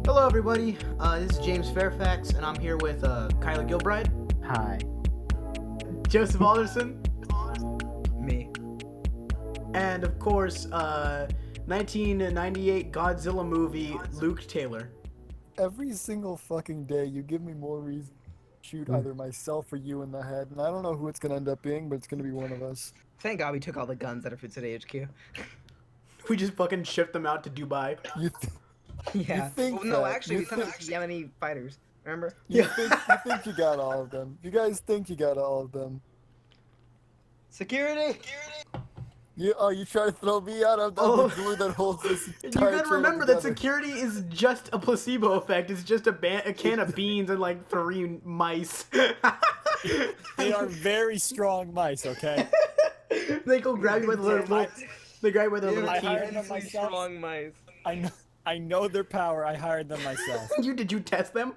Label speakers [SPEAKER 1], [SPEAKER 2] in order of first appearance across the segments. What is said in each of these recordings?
[SPEAKER 1] Hello, everybody. This is James Fairfax, and I'm here with Kyla Gilbride,
[SPEAKER 2] Hi.
[SPEAKER 1] Joseph Alderson,
[SPEAKER 3] Me.
[SPEAKER 1] and of course, 1998 Godzilla movie Luke Taylor.
[SPEAKER 4] Every single fucking day, you give me more reason to shoot either myself or you in the head, and I don't know who it's gonna end up being, but it's gonna be one of us.
[SPEAKER 3] Thank God we took all the guns that are for today HQ.
[SPEAKER 1] We just fucking shipped them out to Dubai.
[SPEAKER 4] You,
[SPEAKER 3] Yeah.
[SPEAKER 4] think
[SPEAKER 3] Well, no,
[SPEAKER 4] that-
[SPEAKER 3] actually,
[SPEAKER 4] you
[SPEAKER 3] we sent them
[SPEAKER 4] think-
[SPEAKER 3] to Yemeni fighters. Remember?
[SPEAKER 4] you think you got all of them. You guys think you got all of them.
[SPEAKER 3] Security.
[SPEAKER 4] You try to throw me out of
[SPEAKER 1] Oh.
[SPEAKER 4] the glue that holds this
[SPEAKER 1] You
[SPEAKER 4] entire
[SPEAKER 1] gotta
[SPEAKER 4] trailer
[SPEAKER 1] remember that
[SPEAKER 4] together.
[SPEAKER 1] security is just a placebo effect. It's just a can of beans and like 3 mice.
[SPEAKER 5] They are very strong mice, okay?
[SPEAKER 1] They go grab you by the little. They grab you by the little
[SPEAKER 5] I
[SPEAKER 1] teeth.
[SPEAKER 5] hired them myself.
[SPEAKER 3] Strong mice.
[SPEAKER 5] I know their power. I hired them myself.
[SPEAKER 1] Did you test them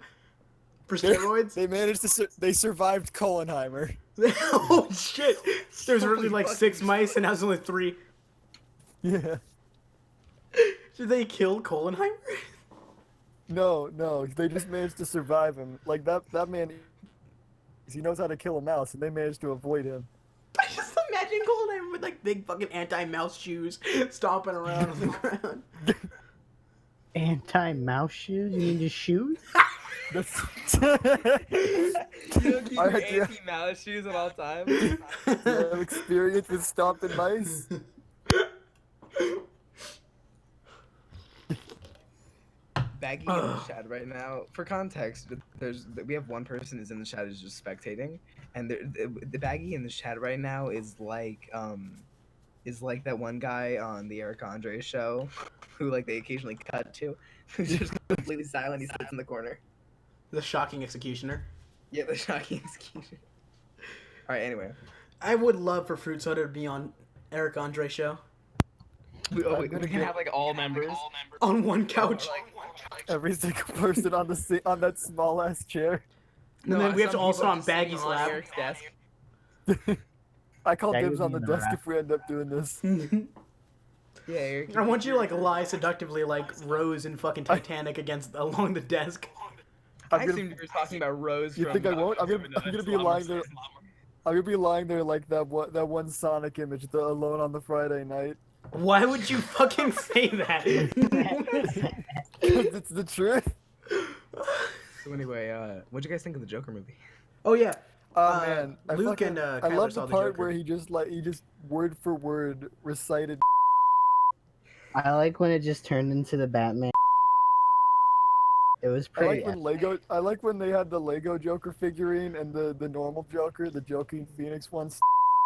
[SPEAKER 1] for steroids?
[SPEAKER 5] They managed to. They survived Kohlenheimer.
[SPEAKER 1] Oh shit! There's originally like
[SPEAKER 3] fucking
[SPEAKER 1] 6 mice, and now there's only 3.
[SPEAKER 4] Yeah.
[SPEAKER 1] Did they kill Kohlenheimer?
[SPEAKER 4] No, they just managed to survive him. Like that man, he knows how to kill a mouse, and they managed to avoid him.
[SPEAKER 1] I just imagine Kohlenheimer with like big fucking anti-mouse shoes, stomping around on the ground.
[SPEAKER 2] Anti-mouse shoes? You mean just shoes?
[SPEAKER 4] That's
[SPEAKER 3] You
[SPEAKER 4] I had to-
[SPEAKER 3] anti-mouse shoes at all times.
[SPEAKER 4] you have experience with stomping mice.
[SPEAKER 3] Baggy in the chat right now. For context, we have one person who's in the chat who's just spectating, and the Baggy in the chat right now is like that one guy on the Eric Andre show, who like they occasionally cut to, who's just completely silent. He sits in the corner.
[SPEAKER 1] The shocking executioner.
[SPEAKER 3] Yeah, the shocking execution. All right. Anyway,
[SPEAKER 1] I would love for Fruit Soda to be on Eric Andre show
[SPEAKER 3] we can have like all members.
[SPEAKER 1] on one couch,
[SPEAKER 4] Every single person on that small ass chair.
[SPEAKER 1] and then we have to
[SPEAKER 3] some
[SPEAKER 1] all
[SPEAKER 3] people
[SPEAKER 1] sit on
[SPEAKER 3] just sitting
[SPEAKER 1] Baggy's
[SPEAKER 3] on
[SPEAKER 1] lap.
[SPEAKER 3] Eric's desk.
[SPEAKER 4] I call
[SPEAKER 2] That
[SPEAKER 4] dibs
[SPEAKER 2] would
[SPEAKER 4] on
[SPEAKER 2] be
[SPEAKER 4] the
[SPEAKER 2] the
[SPEAKER 4] desk
[SPEAKER 2] rap.
[SPEAKER 4] if we end up doing this.
[SPEAKER 3] Yeah, Eric.
[SPEAKER 1] I want you to like lie seductively like Rose in fucking Titanic along the desk.
[SPEAKER 3] I
[SPEAKER 4] I'm gonna-
[SPEAKER 3] assumed you were talking about Rose.
[SPEAKER 4] You
[SPEAKER 3] from,
[SPEAKER 4] think I won't? I'm gonna be lying there. I'm gonna be lying there like that one Sonic image, the Alone on the Friday Night.
[SPEAKER 1] Why would you fucking say that?
[SPEAKER 4] 'Cause it's the truth.
[SPEAKER 3] So anyway, what'd you guys think of the Joker movie?
[SPEAKER 1] Oh yeah.
[SPEAKER 4] Oh man,
[SPEAKER 1] Luke and
[SPEAKER 4] I
[SPEAKER 1] Kyler
[SPEAKER 4] love
[SPEAKER 1] saw
[SPEAKER 4] the
[SPEAKER 1] the
[SPEAKER 4] part
[SPEAKER 1] Joker.
[SPEAKER 4] where he just word for word recited.
[SPEAKER 2] I like when it just turned into the Batman. It was
[SPEAKER 4] I
[SPEAKER 2] pretty.
[SPEAKER 4] like when they had the Lego Joker figurine and the normal Joker, the Joking Phoenix one.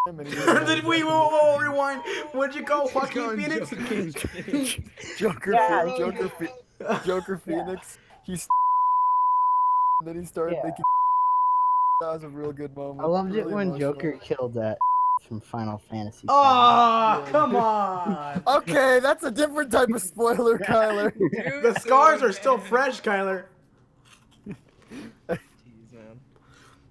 [SPEAKER 4] Him and he was
[SPEAKER 1] Did we whoa, rewind? What'd you call Joaquin
[SPEAKER 3] Going
[SPEAKER 1] Phoenix?
[SPEAKER 4] Joker,
[SPEAKER 2] Yeah.
[SPEAKER 4] Joker Phoenix. He's and then he started
[SPEAKER 2] Yeah.
[SPEAKER 4] making. That was a real good moment.
[SPEAKER 2] I loved it
[SPEAKER 4] really
[SPEAKER 2] when
[SPEAKER 4] emotional.
[SPEAKER 2] Joker killed that from Final Fantasy.
[SPEAKER 1] Oh, come on.
[SPEAKER 4] Okay, that's a different type of spoiler, Kyler.
[SPEAKER 1] The scars are still fresh, Kyler.
[SPEAKER 3] Jeez, man.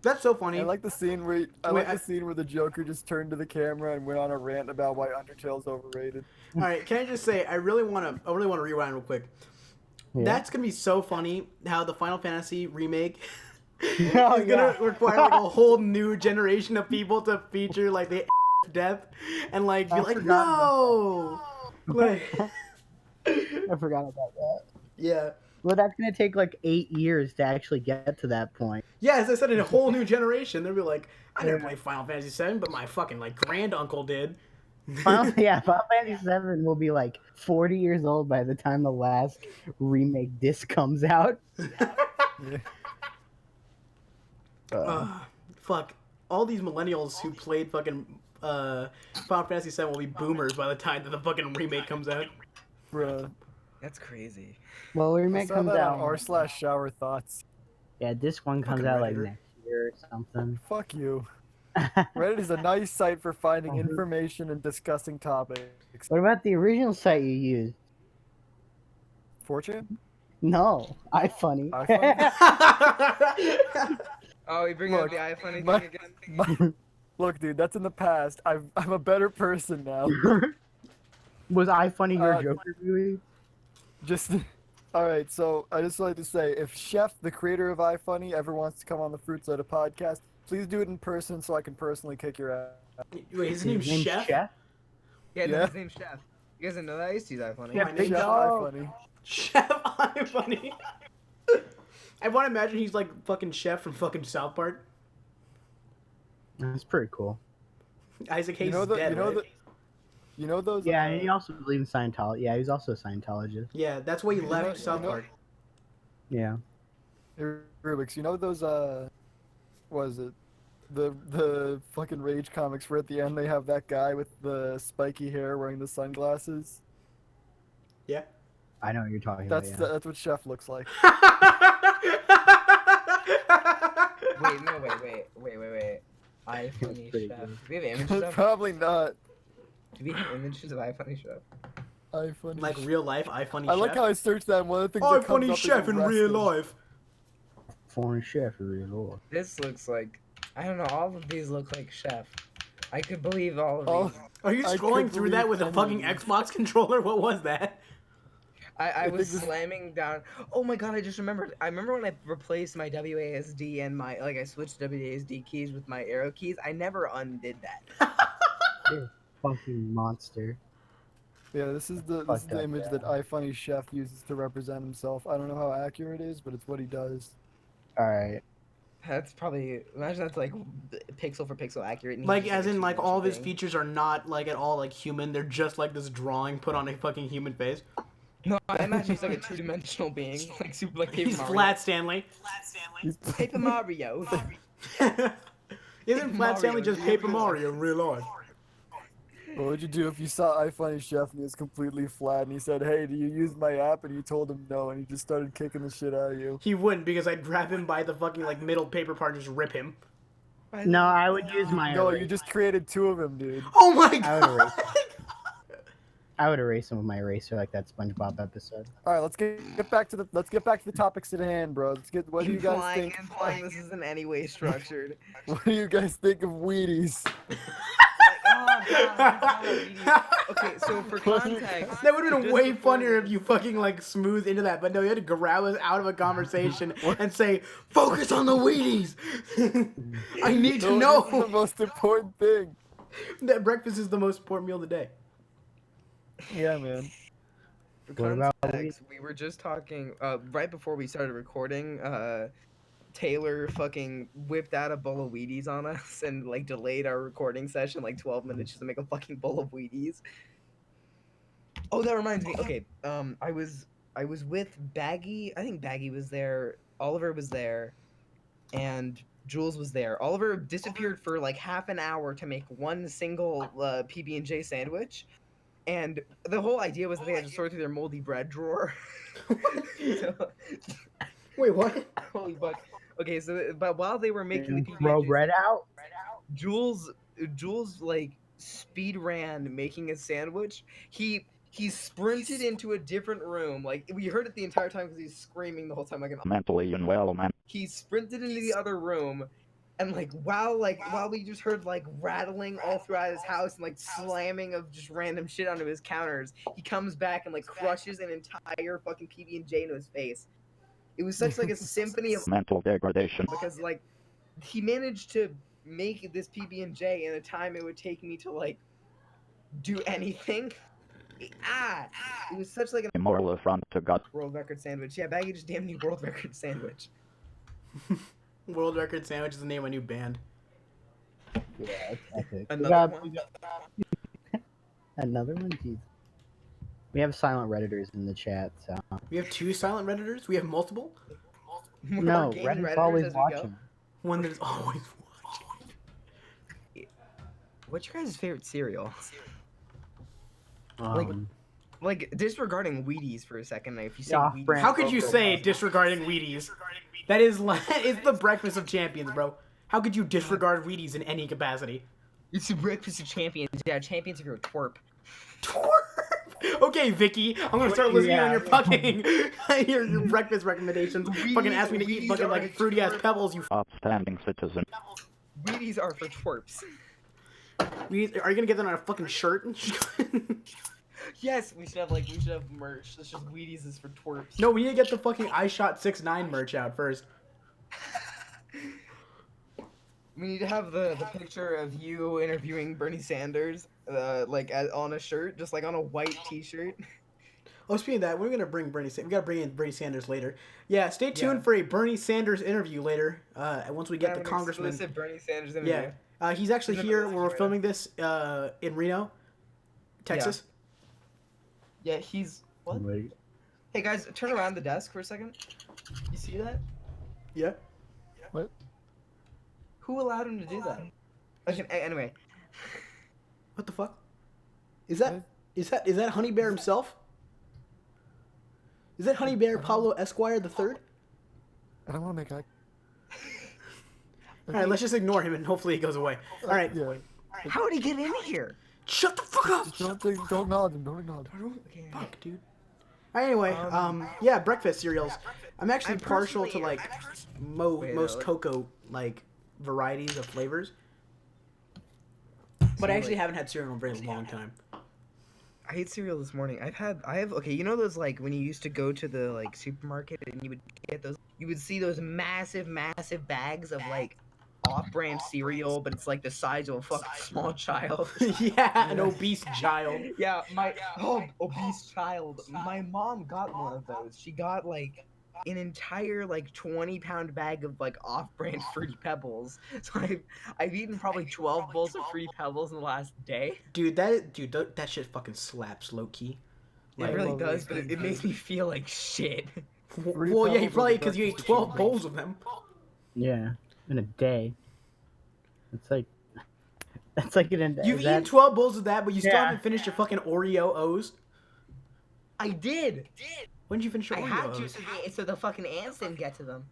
[SPEAKER 1] That's so funny.
[SPEAKER 4] I like the scene where
[SPEAKER 1] Wait,
[SPEAKER 4] the scene where the Joker just turned to the camera and went on a rant about why Undertale's overrated.
[SPEAKER 1] All right, can I just say I really want to rewind real quick.
[SPEAKER 2] Yeah.
[SPEAKER 1] That's gonna be so funny how the Final Fantasy remake
[SPEAKER 2] Oh,
[SPEAKER 1] is gonna
[SPEAKER 2] yeah.
[SPEAKER 1] require like a whole new generation of people to feature like the death and like be
[SPEAKER 2] I
[SPEAKER 1] like
[SPEAKER 2] forgot
[SPEAKER 1] no, like
[SPEAKER 2] I forgot about that.
[SPEAKER 1] yeah.
[SPEAKER 2] Well, that's gonna take like 8 years to actually get to that point.
[SPEAKER 1] Yeah, as I said, in a whole new generation, they'll be like, I never played Final Fantasy VII, but my fucking like grand uncle did.
[SPEAKER 2] Final Fantasy VII will be like 40 years old by the time the last remake disc comes out.
[SPEAKER 1] Fuck. All these millennials who played fucking Final Fantasy VII will be boomers by the time that the fucking remake comes out.
[SPEAKER 4] Bruh.
[SPEAKER 3] That's crazy.
[SPEAKER 2] Well,
[SPEAKER 4] I
[SPEAKER 2] remake
[SPEAKER 4] saw
[SPEAKER 2] comes
[SPEAKER 4] that
[SPEAKER 2] out.
[SPEAKER 4] on r/shower thoughts.
[SPEAKER 2] Yeah, disc one comes
[SPEAKER 1] Fucking
[SPEAKER 2] out like
[SPEAKER 1] Redditor.
[SPEAKER 2] next year or something.
[SPEAKER 4] Fuck you. Reddit is a nice site for finding information and discussing topics.
[SPEAKER 2] What about the original site you used?
[SPEAKER 4] 4chan?
[SPEAKER 2] No, iFunny.
[SPEAKER 4] iFunny?
[SPEAKER 3] Oh, you bring up
[SPEAKER 4] Look,
[SPEAKER 3] the iPhone
[SPEAKER 4] my-
[SPEAKER 3] thing again?
[SPEAKER 4] Look, dude, that's in the past. I'm a better person now.
[SPEAKER 2] Was iFunny your
[SPEAKER 4] Uh,
[SPEAKER 2] Joker movie?
[SPEAKER 4] Just All right, so I just like to say, if Chef, the creator of iFunny, ever wants to come on the Fruit Soda podcast, please do it in person so I can personally kick your ass.
[SPEAKER 1] Wait, his name's Chef?
[SPEAKER 3] Yeah, no,
[SPEAKER 4] Yeah.
[SPEAKER 3] his name's Chef. You guys didn't know that? I used to use iFunny.
[SPEAKER 2] Chef
[SPEAKER 1] My
[SPEAKER 2] Big
[SPEAKER 1] name's
[SPEAKER 4] Chef
[SPEAKER 2] Dog.
[SPEAKER 4] iFunny.
[SPEAKER 1] Chef iFunny. I want to imagine he's like fucking Chef from fucking South Park.
[SPEAKER 2] That's pretty cool.
[SPEAKER 1] Isaac Hayes
[SPEAKER 4] You know
[SPEAKER 1] is
[SPEAKER 4] the,
[SPEAKER 1] dead,
[SPEAKER 4] you know
[SPEAKER 1] right?
[SPEAKER 4] the, you know those.
[SPEAKER 2] Yeah, and he also believes in Scientology. Yeah, he's also a Scientologist.
[SPEAKER 1] Yeah, that's why he left
[SPEAKER 4] know-
[SPEAKER 1] South
[SPEAKER 4] you know-
[SPEAKER 1] Park.
[SPEAKER 2] Yeah.
[SPEAKER 4] Rubik's. You know those. What is it? The fucking Rage comics where at the end they have that guy with the spiky hair wearing the sunglasses.
[SPEAKER 1] Yeah.
[SPEAKER 2] I know what you're talking
[SPEAKER 4] That's
[SPEAKER 2] about.
[SPEAKER 4] that's what Chef looks like.
[SPEAKER 3] Wait, no, wait. iFunny
[SPEAKER 2] pretty
[SPEAKER 3] Chef.
[SPEAKER 2] good.
[SPEAKER 3] Do we have images of?
[SPEAKER 4] Probably not.
[SPEAKER 3] Do we have images of iFunny Chef?
[SPEAKER 4] iFunny.
[SPEAKER 1] Like real life, iFunny
[SPEAKER 4] I
[SPEAKER 1] Chef.
[SPEAKER 4] like how I searched that. And one of the things that comes
[SPEAKER 1] iFunny
[SPEAKER 4] up
[SPEAKER 1] Chef
[SPEAKER 4] is
[SPEAKER 1] in real
[SPEAKER 4] wrestling.
[SPEAKER 1] life.
[SPEAKER 2] Foreign chef, real lord.
[SPEAKER 3] This looks like, I don't know, all of these look like Chef. I could believe all of
[SPEAKER 4] Oh,
[SPEAKER 3] these.
[SPEAKER 1] Are you
[SPEAKER 4] I
[SPEAKER 1] scrolling
[SPEAKER 4] could
[SPEAKER 1] through that
[SPEAKER 4] believe
[SPEAKER 1] with a
[SPEAKER 4] any
[SPEAKER 1] fucking
[SPEAKER 4] of these.
[SPEAKER 1] Xbox controller? What was that?
[SPEAKER 3] I was
[SPEAKER 4] think this-
[SPEAKER 3] slamming down. Oh my god! I just remembered. I remember when I replaced my WASD and my I switched WASD keys with my arrow keys. I never undid that.
[SPEAKER 2] Fucking monster.
[SPEAKER 4] Yeah, this is the
[SPEAKER 2] Fucked up,
[SPEAKER 4] image
[SPEAKER 2] yeah.
[SPEAKER 4] that iFunny Chef uses to represent himself. I don't know how accurate it is, but it's what he does.
[SPEAKER 2] Alright.
[SPEAKER 3] That's probably imagine that's like pixel for pixel accurate. and he's
[SPEAKER 1] Like,
[SPEAKER 3] just,
[SPEAKER 1] as
[SPEAKER 3] a
[SPEAKER 1] in, like, all of his
[SPEAKER 3] two-dimensional
[SPEAKER 1] features are not, like, at all, like, human. They're just, like, this drawing put on a fucking human face.
[SPEAKER 3] being. No, I imagine he's like a two-dimensional being, like super like Paper
[SPEAKER 1] He's
[SPEAKER 3] Mario.
[SPEAKER 1] Flat Stanley.
[SPEAKER 4] He's
[SPEAKER 3] Paper Mario.
[SPEAKER 1] Isn't Flat Stanley
[SPEAKER 3] Mario
[SPEAKER 1] just
[SPEAKER 3] in
[SPEAKER 1] Paper
[SPEAKER 3] real life.
[SPEAKER 1] Mario in real life?
[SPEAKER 4] What would you do if you saw iFunny Chef and he was completely flat and he said, "Hey, do you use my app?" and you told him no and he just started kicking the shit out of you?
[SPEAKER 1] He wouldn't, because I'd grab him by the fucking, like, middle paper part and just rip him.
[SPEAKER 2] No, I would use my
[SPEAKER 4] No,
[SPEAKER 2] eraser.
[SPEAKER 4] you just created two of them, dude.
[SPEAKER 1] Oh my
[SPEAKER 2] I would
[SPEAKER 1] god!
[SPEAKER 2] erase I would erase him with my eraser like that SpongeBob episode.
[SPEAKER 4] All right, let's get back to the topics at hand, bro. Let's get. What do you guys think?
[SPEAKER 3] Implying this isn't any way structured.
[SPEAKER 4] What do you guys think of Wheaties?
[SPEAKER 3] Okay, so for context,
[SPEAKER 1] That would have been
[SPEAKER 3] just
[SPEAKER 1] way
[SPEAKER 3] before
[SPEAKER 1] funnier
[SPEAKER 3] this-
[SPEAKER 1] if you fucking, like, smoothed into that, but no, you had to grab us out of a conversation and say, focus on the Wheaties! I need to
[SPEAKER 4] No, this is the
[SPEAKER 1] know
[SPEAKER 4] most important thing.
[SPEAKER 1] that breakfast is the most important meal of the day.
[SPEAKER 4] Yeah, man.
[SPEAKER 3] for
[SPEAKER 2] What about
[SPEAKER 3] context, we were just talking right before we started recording. Taylor fucking whipped out a bowl of Wheaties on us and like delayed our recording session like 12 minutes just to make a fucking bowl of Wheaties. Oh, that reminds me. Okay, I was with Baggy. I think Baggy was there. Oliver was there, and Jules was there. Oliver disappeared for like half an hour to make one single PB&J sandwich, and the whole idea was that they had to sort through their moldy bread drawer. So,
[SPEAKER 1] Wait, what?
[SPEAKER 3] holy fuck. Okay, so but while they were making the
[SPEAKER 2] Throw
[SPEAKER 3] PB&J
[SPEAKER 2] bread out?
[SPEAKER 3] Jules like speed ran making a sandwich. He sprinted into a different room. Like we heard it the entire time because he's screaming the whole time like an
[SPEAKER 6] mentally unwell man.
[SPEAKER 3] he sprinted into the other room and while we just heard like rattling all throughout his house and like slamming of just random shit onto his counters, he comes back and like crushes an entire fucking PB&J into his face. It was such like a symphony of
[SPEAKER 6] Mental degradation.
[SPEAKER 3] because like he managed to make this PB&J in a time it would take me to like do anything. It was such like a
[SPEAKER 6] Moral affront to God.
[SPEAKER 3] world record sandwich. Yeah, Baggy just damn near world record sandwich.
[SPEAKER 1] World Record Sandwich is the name of a new band.
[SPEAKER 2] Yeah, it's epic.
[SPEAKER 3] Another one.
[SPEAKER 2] Another one? Jeez. We have silent Redditors in the chat, so.
[SPEAKER 1] We have 2 silent Redditors? We have multiple?
[SPEAKER 2] No,
[SPEAKER 3] Gaming
[SPEAKER 2] Reddit's
[SPEAKER 3] Redditors
[SPEAKER 2] always
[SPEAKER 3] as we go.
[SPEAKER 2] watching.
[SPEAKER 1] When there's always watching.
[SPEAKER 3] What's your guys' favorite cereal?
[SPEAKER 2] Um,
[SPEAKER 3] Like disregarding Wheaties for a second. Like, if you say
[SPEAKER 2] Yeah,
[SPEAKER 3] Wheaties,
[SPEAKER 2] brand-
[SPEAKER 1] How could you say disregarding Wheaties? That is like, it's the breakfast of champions, bro. How could you disregard Wheaties in any capacity?
[SPEAKER 3] It's the breakfast of champions. Yeah, champions if you're a twerp.
[SPEAKER 1] Twerp! Okay, Vicky, I'm gonna start listening on your fucking your breakfast recommendations. Fucking ask me to eat
[SPEAKER 3] Wheaties
[SPEAKER 1] fucking
[SPEAKER 3] are
[SPEAKER 1] like fruity ass pebbles. You
[SPEAKER 6] Upstanding citizen.
[SPEAKER 3] Wheaties are for twerps.
[SPEAKER 1] Wheaties, are you gonna get that on a fucking shirt?
[SPEAKER 3] Yes, we should have merch. That's just Wheaties is for twerps.
[SPEAKER 1] No, we need to get the fucking I Shot 6ix9ine merch out first.
[SPEAKER 3] We need to have the picture of you interviewing Bernie Sanders, on a shirt, just like on a white T-shirt.
[SPEAKER 1] Oh, speaking of that, we're gonna bring we gotta bring in Bernie Sanders later. Yeah, stay tuned
[SPEAKER 3] Yeah.
[SPEAKER 1] for a Bernie Sanders interview later. Once we get the
[SPEAKER 3] Have an
[SPEAKER 1] congressman.
[SPEAKER 3] exclusive Bernie Sanders interview.
[SPEAKER 1] Yeah, he's actually
[SPEAKER 3] He's in
[SPEAKER 1] here
[SPEAKER 3] the
[SPEAKER 1] where we're filming this in Reno, Texas.
[SPEAKER 3] Yeah, he's what?
[SPEAKER 2] Wait.
[SPEAKER 3] Hey guys, turn around the desk for a second. You see that?
[SPEAKER 1] Yeah.
[SPEAKER 4] What?
[SPEAKER 3] Who allowed him to do that? Okay, anyway.
[SPEAKER 1] What the fuck? Is that Honey Bear himself? Is that Honey Bear Pablo Esquire the third?
[SPEAKER 4] I don't want to make eye.
[SPEAKER 1] All right, let's just ignore him and hopefully he goes away. All right,
[SPEAKER 4] Yeah.
[SPEAKER 3] How did he get in here?
[SPEAKER 1] shut the fuck up.
[SPEAKER 4] Just don't acknowledge him. Don't acknowledge him.
[SPEAKER 3] Okay.
[SPEAKER 1] Fuck, dude. Anyway, yeah, breakfast cereals. I'm actually
[SPEAKER 3] I'm
[SPEAKER 1] partial to
[SPEAKER 3] personally-
[SPEAKER 1] like
[SPEAKER 3] Wait,
[SPEAKER 1] most
[SPEAKER 3] no.
[SPEAKER 1] cocoa like varieties of flavors, but I actually haven't had cereal in a very long time.
[SPEAKER 3] I ate cereal this morning. I have okay, you know those like when you used to go to the like supermarket and you would get those, you would see those massive bags of like off-brand cereal, but it's like the size of a fucking small child.
[SPEAKER 1] Yeah, an obese child.
[SPEAKER 3] Yeah, obese child. My mom got one of those. She got like an entire like 20-pound bag of like off-brand Fruity Pebbles. So I've eaten probably 12 bowls of Fruity Pebbles in the last day.
[SPEAKER 1] Dude, that shit fucking slaps low key.
[SPEAKER 3] It
[SPEAKER 1] Like,
[SPEAKER 3] really
[SPEAKER 4] love
[SPEAKER 3] does,
[SPEAKER 4] those
[SPEAKER 3] but it
[SPEAKER 4] things.
[SPEAKER 3] makes me feel like shit.
[SPEAKER 4] Fruity
[SPEAKER 1] well, yeah,
[SPEAKER 4] Pebbles are
[SPEAKER 1] probably
[SPEAKER 4] the
[SPEAKER 1] because you ate
[SPEAKER 4] best
[SPEAKER 1] 12
[SPEAKER 4] shit.
[SPEAKER 1] bowls of them.
[SPEAKER 2] Yeah, in a day. It's like that's like an.
[SPEAKER 1] You've
[SPEAKER 2] is
[SPEAKER 1] eaten
[SPEAKER 2] that-
[SPEAKER 1] 12 bowls of that, but you still
[SPEAKER 2] Yeah.
[SPEAKER 1] haven't finished your fucking Oreo O's.
[SPEAKER 3] I did.
[SPEAKER 1] When did you finish your
[SPEAKER 3] I
[SPEAKER 1] Oreo
[SPEAKER 3] had to
[SPEAKER 1] O's?
[SPEAKER 3] so the fucking ants didn't get to them.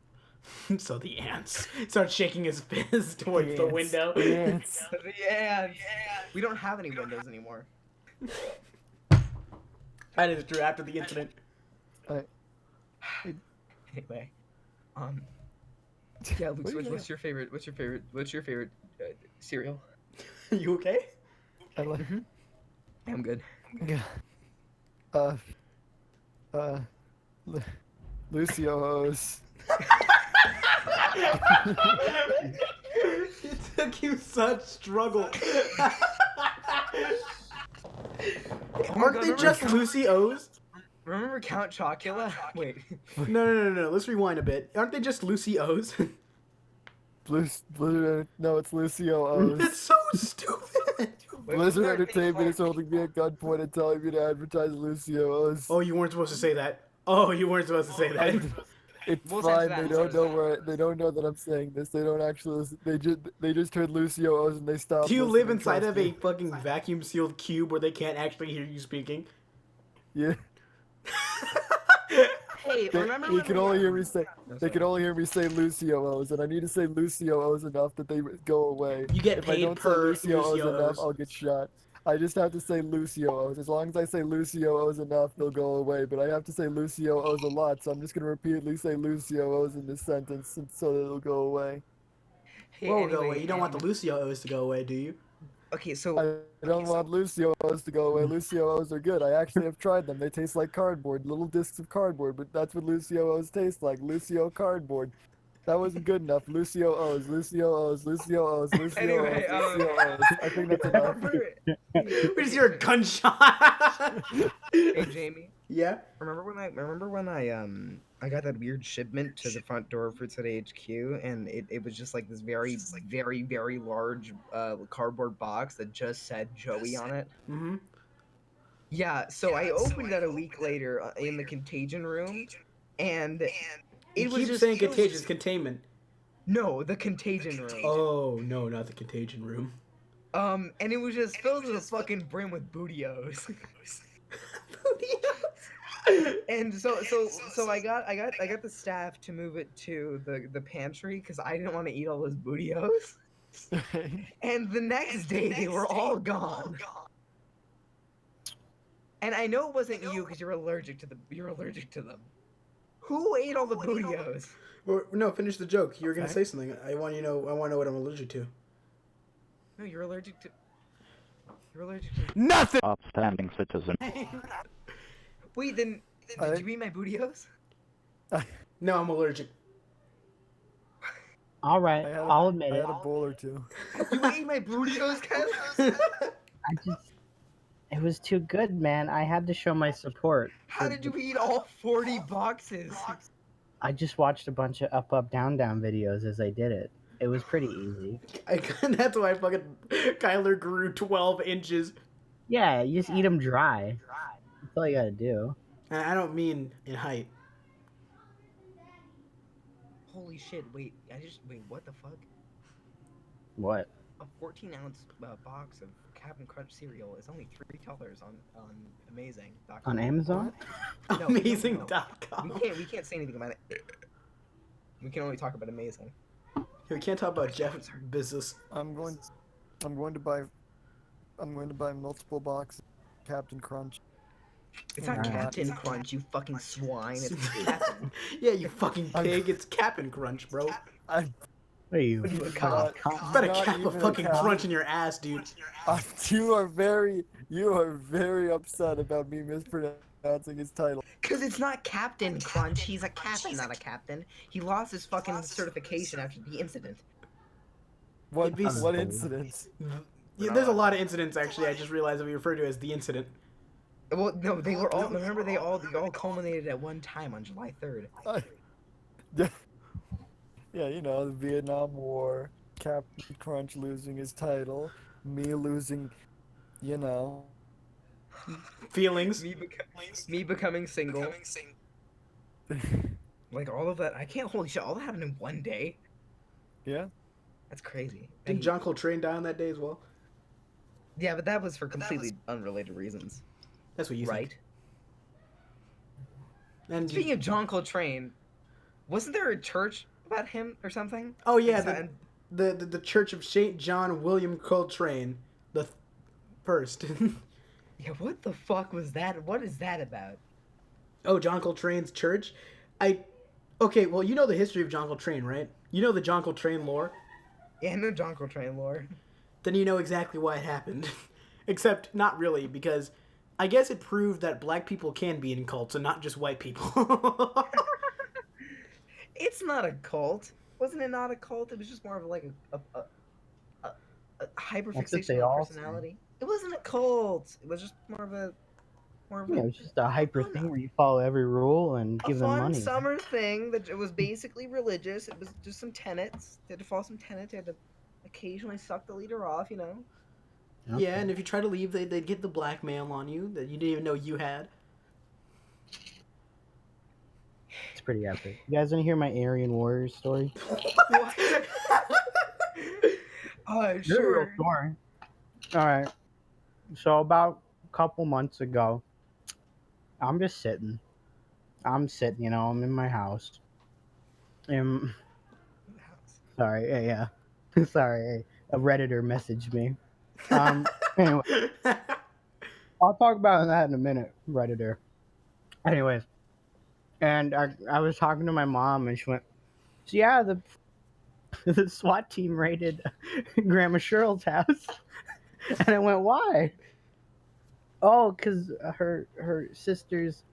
[SPEAKER 1] So the ants start shaking his fist towards the
[SPEAKER 4] Ants.
[SPEAKER 1] window.
[SPEAKER 4] Ants.
[SPEAKER 3] Yeah. We don't have any windows anymore.
[SPEAKER 1] That is true. After the incident,
[SPEAKER 3] Anyway, yeah, Luke,
[SPEAKER 4] What do you
[SPEAKER 3] what's your favorite? What's your favorite cereal?
[SPEAKER 1] you okay?
[SPEAKER 4] I like.
[SPEAKER 3] I'm good.
[SPEAKER 4] Yeah. Lucio O's.
[SPEAKER 1] It took you such struggle. Aren't they just Lucy O's?
[SPEAKER 3] Remember Count Chocula? Wait.
[SPEAKER 1] No. Let's rewind a bit. Aren't they just Lucy O's?
[SPEAKER 4] No, it's Lucio O's.
[SPEAKER 1] That's so stupid.
[SPEAKER 4] Blizzard Entertainment is holding me at gunpoint and telling me to advertise Lucio O's.
[SPEAKER 1] Oh, you weren't supposed to say that. Oh, you weren't supposed to say that.
[SPEAKER 4] It's
[SPEAKER 3] We'll
[SPEAKER 4] fine.
[SPEAKER 3] censor that,
[SPEAKER 4] They don't
[SPEAKER 3] we'll
[SPEAKER 4] know where. They don't know that I'm saying this. They don't actually. Listen. They just heard Lucio O's and they stopped.
[SPEAKER 1] Do you live
[SPEAKER 4] listening,
[SPEAKER 1] inside
[SPEAKER 4] trust
[SPEAKER 1] of a
[SPEAKER 4] me.
[SPEAKER 1] fucking vacuum sealed cube where they can't actually hear you speaking?
[SPEAKER 4] Yeah.
[SPEAKER 3] Hey, remember
[SPEAKER 4] You
[SPEAKER 3] when
[SPEAKER 4] can
[SPEAKER 3] we-
[SPEAKER 4] only hear me say.
[SPEAKER 3] No,
[SPEAKER 4] They
[SPEAKER 3] sorry.
[SPEAKER 4] can only hear me say Lucio O's, and I need to say Lucio O's enough that they go away.
[SPEAKER 1] You get
[SPEAKER 4] If I
[SPEAKER 1] paid
[SPEAKER 4] don't
[SPEAKER 1] per
[SPEAKER 4] say Lucio O's
[SPEAKER 1] Lucio
[SPEAKER 4] enough,
[SPEAKER 1] O's.
[SPEAKER 4] I'll get shot. I just have to say Lucio O's. As long as I say Lucio O's enough, they'll go away. But I have to say Lucio O's a lot, so I'm just gonna repeatedly say Lucio O's in this sentence so that it'll go away.
[SPEAKER 3] Hey,
[SPEAKER 1] Whoa, go
[SPEAKER 3] anyway,
[SPEAKER 1] away. You don't want the Lucio O's to go away, do you?
[SPEAKER 3] Okay, so
[SPEAKER 4] I don't want Lucio O's to go away. Lucio O's are good. I actually have tried them. They taste like cardboard, little discs of cardboard, but that's what Lucio O's taste like. Lucio cardboard. That wasn't good enough. Lucio O's, Lucio O's, Lucio O's, Lucio
[SPEAKER 3] Anyway,
[SPEAKER 4] O's, Lucio O's. I think that's enough.
[SPEAKER 3] remember,
[SPEAKER 1] We just hear a gunshot.
[SPEAKER 3] hey Jamie,
[SPEAKER 1] Yeah?
[SPEAKER 3] remember when I got that weird shipment to the front door for Today HQ, and it was just like this very large cardboard box that just said Joey on it.
[SPEAKER 1] Mm-hmm.
[SPEAKER 3] Yeah, so I opened that a week later in the contagion room, and
[SPEAKER 1] You
[SPEAKER 3] it was
[SPEAKER 1] keep
[SPEAKER 3] just
[SPEAKER 1] saying
[SPEAKER 3] filled-
[SPEAKER 1] contagious containment.
[SPEAKER 3] No, the contagion room.
[SPEAKER 1] Oh, no, not the contagion room.
[SPEAKER 3] And it was just filled to the fucking brim with bootios. And so I got the staff to move it to the pantry because I didn't want to eat all those bootios. And the next day they were all gone. And I know it wasn't you because you're allergic to them. Who ate all the bootios?
[SPEAKER 1] No, finish the joke. You were gonna
[SPEAKER 3] Okay.
[SPEAKER 1] say something. I want to know what I'm allergic to.
[SPEAKER 3] No, you're allergic to You're allergic to...
[SPEAKER 1] Nothing.
[SPEAKER 6] Upstanding citizen.
[SPEAKER 3] Wait, then did you eat my bootios?
[SPEAKER 1] No, I'm allergic.
[SPEAKER 2] All right, I'll admit
[SPEAKER 4] I
[SPEAKER 2] it.
[SPEAKER 4] had a bowl or two.
[SPEAKER 3] You ate my bootios, Kyler?
[SPEAKER 2] It was too good, man. I had to show my support.
[SPEAKER 3] How did you eat all 40 boxes?
[SPEAKER 2] I just watched a bunch of up, up, down, down videos as I did it. It was pretty easy.
[SPEAKER 1] That's why fucking Kyler grew 12 inches.
[SPEAKER 2] Yeah, you just eat them dry. That's all you gotta do.
[SPEAKER 1] And I don't mean in height.
[SPEAKER 3] Holy shit, wait, what the fuck?
[SPEAKER 2] What?
[SPEAKER 3] A 14-ounce box of Captain Crunch cereal is only $3 on Amazing.com.
[SPEAKER 2] On Amazon?
[SPEAKER 3] No,
[SPEAKER 1] Amazing.com.
[SPEAKER 3] We can't say anything about it. We can only talk about Amazing.
[SPEAKER 1] We can't talk about Jeff's business.
[SPEAKER 4] I'm going to buy multiple boxes of Captain Crunch.
[SPEAKER 3] It's not
[SPEAKER 2] Alright.
[SPEAKER 3] Captain Crunch, you fucking swine. It's Captain.
[SPEAKER 1] Yeah, you fucking pig. It's Cap'n Crunch, bro.
[SPEAKER 4] I'm
[SPEAKER 2] What are you?
[SPEAKER 3] What are you, a
[SPEAKER 4] not-
[SPEAKER 1] You better
[SPEAKER 4] not
[SPEAKER 1] cap a
[SPEAKER 4] even
[SPEAKER 1] fucking
[SPEAKER 4] cow.
[SPEAKER 1] crunch in your ass, dude.
[SPEAKER 4] You are very upset about me mispronouncing his title.
[SPEAKER 3] Cause it's not Captain Crunch, he's a captain, not a captain. He lost his fucking certification after the incident.
[SPEAKER 4] What
[SPEAKER 1] It'd be-
[SPEAKER 4] what incident?
[SPEAKER 1] Yeah, there's a lot of incidents, actually. I just realized that we refer to as the incident.
[SPEAKER 3] Well, no, they were all. Remember, they all culminated at one time on July 3rd.
[SPEAKER 4] Yeah, you know, the Vietnam War, Captain Crunch losing his title, me losing, you know.
[SPEAKER 1] Feelings.
[SPEAKER 3] Me becoming single. Like all of that. I can't. Holy shit! All that happened in one day.
[SPEAKER 4] Yeah.
[SPEAKER 3] That's crazy.
[SPEAKER 1] Didn't John Coltrane die on that day as well?
[SPEAKER 3] Yeah, but that was for completely unrelated reasons,
[SPEAKER 1] That's what you
[SPEAKER 3] right?
[SPEAKER 1] think. And
[SPEAKER 3] Speaking of John Coltrane, wasn't there a church about him or something?
[SPEAKER 1] oh yeah,
[SPEAKER 3] Is
[SPEAKER 1] the Church of Saint John William Coltrane, the first.
[SPEAKER 3] Yeah, what the fuck was that? What is that about?
[SPEAKER 1] Oh, John Coltrane's church. Okay, well, you know the history of John Coltrane, right? You know the John Coltrane lore.
[SPEAKER 3] Yeah, I know John Coltrane lore.
[SPEAKER 1] Then you know exactly why it happened. Except not really, because I guess it proved that black people can be in cults and not just white people.
[SPEAKER 3] It's not a cult. Wasn't it not a cult? It was just more of like a hyperfixation
[SPEAKER 2] they
[SPEAKER 3] on
[SPEAKER 2] all
[SPEAKER 3] personality. It wasn't a cult. It was just more of
[SPEAKER 2] Yeah, it was just a hyper thing where you follow every rule and
[SPEAKER 3] a
[SPEAKER 2] give them
[SPEAKER 3] fun
[SPEAKER 2] money.
[SPEAKER 3] summer thing that it was basically religious. It was just some tenets. They had to follow some tenets. They had to occasionally suck the leader off, you know.
[SPEAKER 2] Okay.
[SPEAKER 1] Yeah, and if you try to leave, they'd get the blackmail on you that you didn't even know you had.
[SPEAKER 2] It's pretty epic. You guys want to hear my Aryan Warriors story?
[SPEAKER 3] Sure.
[SPEAKER 2] Story. All right. So about a couple months ago, I'm just sitting. I'm in my house. Sorry, yeah. Sorry, a Redditor messaged me. Anyway, I'll talk about that in a minute, Redditor. Anyways, and I was talking to my mom, and she went, so yeah, the SWAT team raided Grandma Cheryl's house. And I went, why? Oh, because her sister's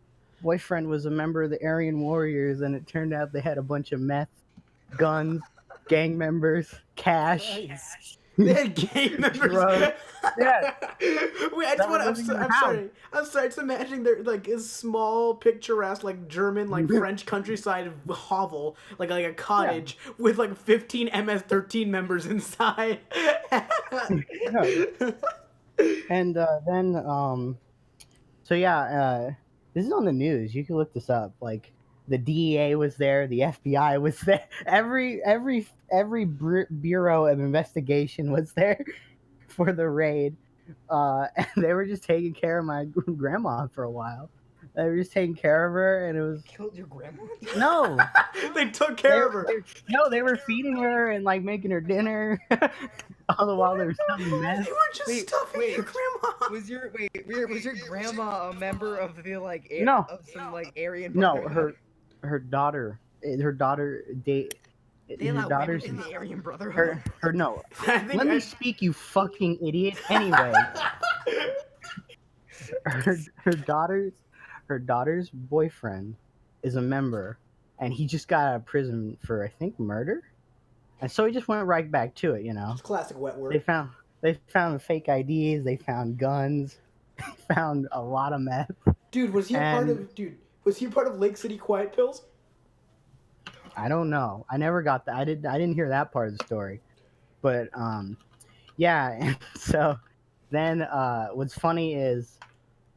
[SPEAKER 2] boyfriend was a member of the Aryan Warriors, and it turned out they had a bunch of meth, guns, gang members, cash.
[SPEAKER 4] Nice.
[SPEAKER 1] They had gang members.
[SPEAKER 2] Drugs. Yeah.
[SPEAKER 1] Wait, I just
[SPEAKER 2] That
[SPEAKER 1] want
[SPEAKER 2] was
[SPEAKER 1] to.
[SPEAKER 2] in your
[SPEAKER 1] I'm
[SPEAKER 2] house.
[SPEAKER 1] sorry. I'm sorry. Just imagining their like a small, picturesque, like German, like French countryside hovel, like a cottage with like 15 MS-13 members inside.
[SPEAKER 2] And then, so yeah, this is on the news. You can look this up. Like, the DEA was there, the FBI was there, every bureau of investigation was there for the raid. And they were just taking care of my grandma for a while. They were just taking care of her, and it was
[SPEAKER 3] Killed your grandma?
[SPEAKER 2] no.
[SPEAKER 1] They took care of her.
[SPEAKER 2] They were feeding her and like making her dinner, all the while they were selling meth.
[SPEAKER 1] They were just
[SPEAKER 3] Wait,
[SPEAKER 1] stuffing
[SPEAKER 3] wait.
[SPEAKER 1] your grandma.
[SPEAKER 3] Was your grandma a member of the like
[SPEAKER 2] No.
[SPEAKER 3] of some like Aryan
[SPEAKER 2] No,
[SPEAKER 3] Brotherhood?
[SPEAKER 2] her daughter date.
[SPEAKER 3] They
[SPEAKER 2] Her
[SPEAKER 3] allow
[SPEAKER 2] daughter's
[SPEAKER 3] women in the Aryan Brotherhood.
[SPEAKER 2] her no.
[SPEAKER 1] I think
[SPEAKER 2] Let me speak, you fucking idiot. Anyway, her daughter's boyfriend is a member, and he just got out of prison for, I think, murder. And so he just went right back to it, you know.
[SPEAKER 1] It's classic wet
[SPEAKER 2] They
[SPEAKER 1] work.
[SPEAKER 2] found fake IDs, they found guns, they found a lot of meth.
[SPEAKER 1] Dude, was he was he part of Lake City Quiet Pills?
[SPEAKER 2] I don't know. I never got that. I didn't hear that part of the story. But yeah, and so then what's funny is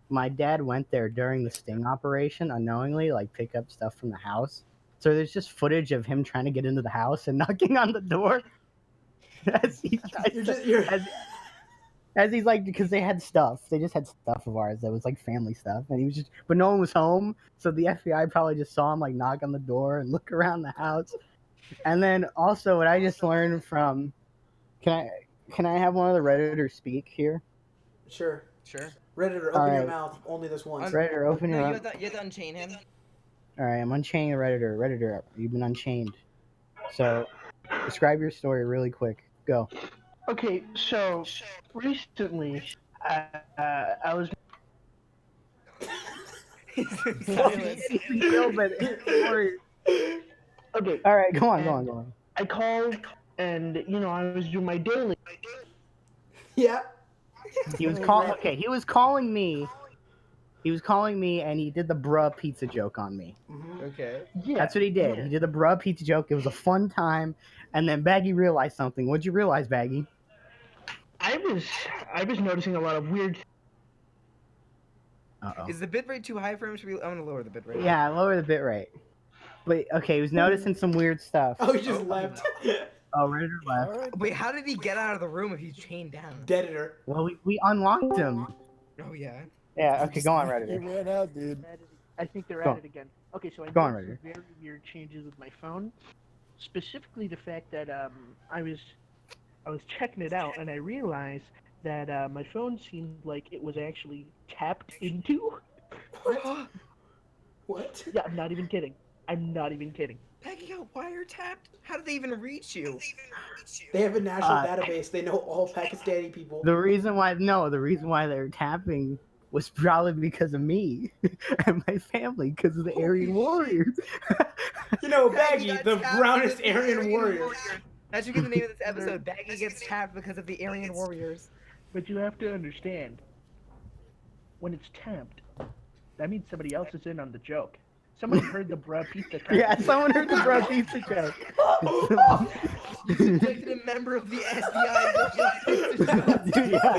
[SPEAKER 2] my dad went there during the sting operation unknowingly, like pick up stuff from the house. So there's just footage of him trying to get into the house and knocking on the door as he tries as he's like, because they had stuff. They just had stuff of ours that was like family stuff, and he was just, but no one was home, so the FBI probably just saw him like knock on the door and look around the house. And then also, what I just learned from, can I have one of the Redditors speak here?
[SPEAKER 1] Sure.
[SPEAKER 3] Sure.
[SPEAKER 1] Redditor, open your mouth. Only this once.
[SPEAKER 2] Redditor, open your
[SPEAKER 3] mouth. You have to unchain him.
[SPEAKER 2] All right, I'm unchaining the Redditor. Redditor, you've been unchained. So, describe your story really quick. Go.
[SPEAKER 7] Okay, so recently, I was. Okay.
[SPEAKER 2] All right, go on.
[SPEAKER 7] I called, and I was doing my daily.
[SPEAKER 1] Yeah.
[SPEAKER 2] He was calling. Okay, he was calling me. He was calling me, and he did the bruh pizza joke on me.
[SPEAKER 1] Mm-hmm.
[SPEAKER 3] Okay.
[SPEAKER 7] Yeah.
[SPEAKER 2] That's what he did. He did the bruh pizza joke. It was a fun time, and then Baggy realized something. What'd you realize, Baggy?
[SPEAKER 7] I was noticing a lot of weird.
[SPEAKER 2] Uh-oh.
[SPEAKER 3] Is the bitrate too high for him? I'm gonna lower the bitrate.
[SPEAKER 2] Yeah, lower the bitrate. But okay, he was noticing some weird stuff.
[SPEAKER 1] Oh, he just left.
[SPEAKER 2] Oh, Redditor left.
[SPEAKER 4] All right.
[SPEAKER 3] Wait, how did he get out of the room if he's chained down?
[SPEAKER 1] Redditor.
[SPEAKER 2] Well, we unlocked him.
[SPEAKER 3] Oh yeah.
[SPEAKER 2] Yeah. Okay, go on,
[SPEAKER 4] He
[SPEAKER 2] Redditor.
[SPEAKER 4] ran out, dude.
[SPEAKER 7] I think they're
[SPEAKER 2] Go
[SPEAKER 7] at
[SPEAKER 2] on.
[SPEAKER 7] it again. Okay, so I
[SPEAKER 2] Go on,
[SPEAKER 7] noticed some very weird changes with my phone. Specifically, the fact that I was checking it out, and I realized that my phone seemed like it was actually tapped into.
[SPEAKER 1] What? What?
[SPEAKER 7] Yeah, I'm not even kidding.
[SPEAKER 3] Baggy got wiretapped? How did they even reach you?
[SPEAKER 1] They have a national database. They know all Pakistani people.
[SPEAKER 2] The reason why they're tapping was probably because of me and my family, because of the Aryan Warriors.
[SPEAKER 1] You know, Baggy,
[SPEAKER 3] got
[SPEAKER 1] the
[SPEAKER 3] tapped
[SPEAKER 1] brownest
[SPEAKER 3] because of the
[SPEAKER 1] Aryan warrior.
[SPEAKER 3] That should be the name of this episode. Baggy gets tapped because of the Aryan Warriors.
[SPEAKER 7] But you have to understand, when it's tapped, that means somebody else is in on the joke. Someone heard the bruh pizza joke.
[SPEAKER 2] Yeah, someone heard the bruh pizza joke.
[SPEAKER 3] You subjected a member of the FBI.
[SPEAKER 2] Dude, yeah.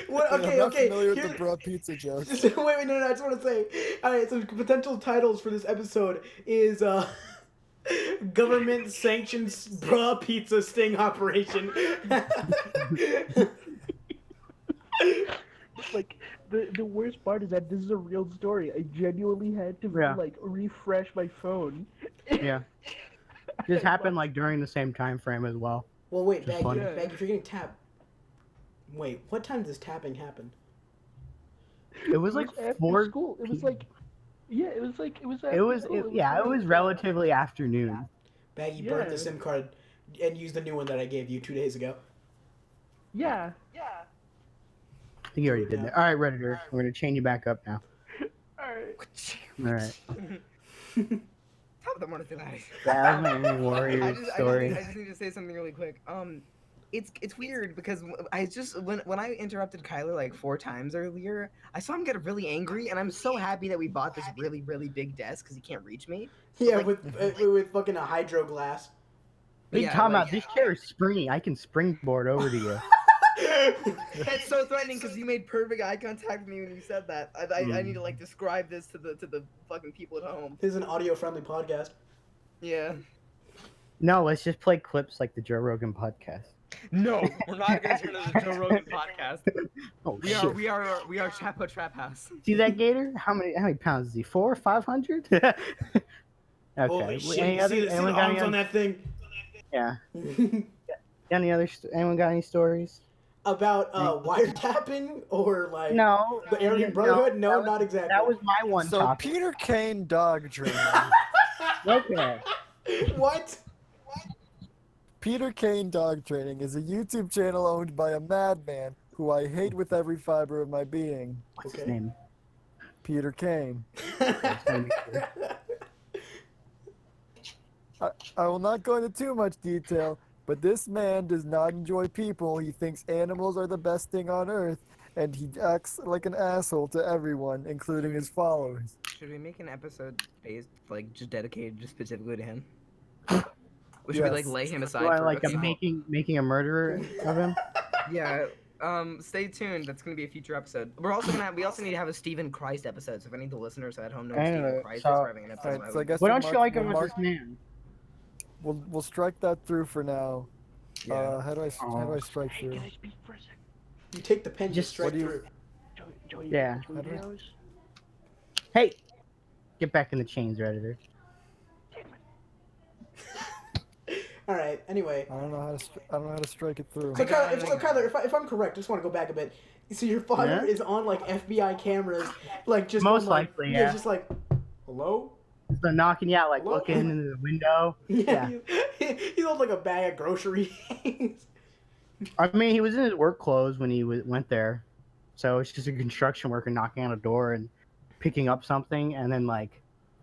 [SPEAKER 1] What?
[SPEAKER 4] I'm
[SPEAKER 1] Okay,
[SPEAKER 4] not
[SPEAKER 1] okay.
[SPEAKER 4] familiar with
[SPEAKER 1] Here-
[SPEAKER 4] the bruh pizza jokes.
[SPEAKER 1] wait, no, I just want to say. All right, so potential titles for this episode is government sanctioned bruh pizza sting operation.
[SPEAKER 7] Like, the worst part is that this is a real story. I genuinely had to refresh my phone.
[SPEAKER 2] Yeah. This happened like during the same time frame as well.
[SPEAKER 1] Well, wait,
[SPEAKER 2] Just
[SPEAKER 1] Baggy,
[SPEAKER 2] funny.
[SPEAKER 1] Baggy, if you're getting tapped. Wait, what time does tapping happen?
[SPEAKER 2] It was like
[SPEAKER 7] after
[SPEAKER 2] 4.
[SPEAKER 7] school. It was like, yeah, it was after
[SPEAKER 2] It was
[SPEAKER 7] school.
[SPEAKER 2] it was relatively afternoon.
[SPEAKER 1] Baggy burnt
[SPEAKER 7] Yeah.
[SPEAKER 1] the SIM card and used the new one that I gave you 2 days ago.
[SPEAKER 7] Yeah.
[SPEAKER 2] I think you already did that. All right, Redditor, we're gonna chain you back up now.
[SPEAKER 7] Alright.
[SPEAKER 2] All right.
[SPEAKER 3] Top of the morning, guys.
[SPEAKER 2] That was my warrior story.
[SPEAKER 3] I just need to say something really quick. It's weird because I just when I interrupted Kyler like 4 times earlier, I saw him get really angry, and I'm so happy that we bought this really big desk because he can't reach me.
[SPEAKER 1] Yeah,
[SPEAKER 3] Like-
[SPEAKER 1] with fucking a hydro glass.
[SPEAKER 2] What are you
[SPEAKER 3] Yeah,
[SPEAKER 2] talking
[SPEAKER 3] like-
[SPEAKER 2] about? This chair is springy. I can springboard over to you.
[SPEAKER 3] That's so threatening because you made perfect eye contact with me when you said that. I need to like describe this to the fucking people at home.
[SPEAKER 1] This is an audio-friendly podcast.
[SPEAKER 3] Yeah.
[SPEAKER 2] No, let's just play clips like the Joe Rogan podcast.
[SPEAKER 3] No, we're not gonna turn into the Joe Rogan podcast.
[SPEAKER 2] Oh
[SPEAKER 3] We
[SPEAKER 2] shit!
[SPEAKER 3] are Chapo Trap House.
[SPEAKER 2] See that gator? How many pounds is he? 400 or 500? Okay.
[SPEAKER 1] Holy shit!
[SPEAKER 2] Any
[SPEAKER 1] You
[SPEAKER 2] other?
[SPEAKER 1] see the
[SPEAKER 2] Anyone got
[SPEAKER 1] arms
[SPEAKER 2] any?
[SPEAKER 1] on that thing?
[SPEAKER 2] Yeah. Any other? Anyone got any stories?
[SPEAKER 1] About wiretapping or like
[SPEAKER 2] No.
[SPEAKER 1] the Aryan
[SPEAKER 2] No,
[SPEAKER 1] Brotherhood? No,
[SPEAKER 2] that was-
[SPEAKER 1] not exactly.
[SPEAKER 2] That was my one
[SPEAKER 4] So
[SPEAKER 2] topic.
[SPEAKER 4] Peter Kane dog training.
[SPEAKER 2] Okay.
[SPEAKER 1] What?
[SPEAKER 4] Peter Kane Dog Training is a YouTube channel owned by a madman who I hate with every fiber of my being.
[SPEAKER 2] What's his
[SPEAKER 1] Okay.
[SPEAKER 2] name?
[SPEAKER 4] Peter Kane. I will not go into too much detail, but this man does not enjoy people. He thinks animals are the best thing on earth, and he acts like an asshole to everyone, including his followers.
[SPEAKER 3] Should we make an episode based, like, just dedicated just specifically to him? Or should we, like,
[SPEAKER 4] Yes.
[SPEAKER 3] lay him aside
[SPEAKER 2] Do I
[SPEAKER 3] for
[SPEAKER 2] like
[SPEAKER 3] a bit?
[SPEAKER 2] making a murderer of him?
[SPEAKER 3] Yeah. Stay tuned. That's gonna be a future episode. We also need to have a Stephen Christ episode. So if any of the listeners at home know who Stephen
[SPEAKER 2] Anyway,
[SPEAKER 3] Christ is,
[SPEAKER 2] so-
[SPEAKER 3] we're having an episode.
[SPEAKER 4] Alright, so I guess
[SPEAKER 2] What
[SPEAKER 4] we'll
[SPEAKER 2] don't you
[SPEAKER 4] mark-
[SPEAKER 2] like
[SPEAKER 4] we'll
[SPEAKER 2] about
[SPEAKER 4] mark-
[SPEAKER 2] this man?
[SPEAKER 4] We'll strike that through for now.
[SPEAKER 3] Yeah.
[SPEAKER 4] How do I strike
[SPEAKER 7] Hey,
[SPEAKER 4] through?
[SPEAKER 7] can I speak for a second?
[SPEAKER 1] You take the pen, just
[SPEAKER 2] Just-
[SPEAKER 1] straight
[SPEAKER 4] what do you-
[SPEAKER 1] through.
[SPEAKER 7] Joey,
[SPEAKER 2] Yeah.
[SPEAKER 7] Joey Diaz?
[SPEAKER 2] Hey, get back in the chains, Redditor.
[SPEAKER 1] All right. Anyway,
[SPEAKER 4] I don't know how to strike it through.
[SPEAKER 1] so Kyler, if I'm correct, I just want to go back a bit. So your father is on like FBI cameras, like just
[SPEAKER 2] Most
[SPEAKER 1] going, like,
[SPEAKER 2] likely, yeah.
[SPEAKER 1] just like, hello.
[SPEAKER 2] So knocking, yeah, like
[SPEAKER 1] Hello?
[SPEAKER 2] looking into the window.
[SPEAKER 1] Yeah, he looked like a bag of groceries.
[SPEAKER 2] I mean, he was in his work clothes when he went there, so it's just a construction worker knocking on a door and picking up something, and then like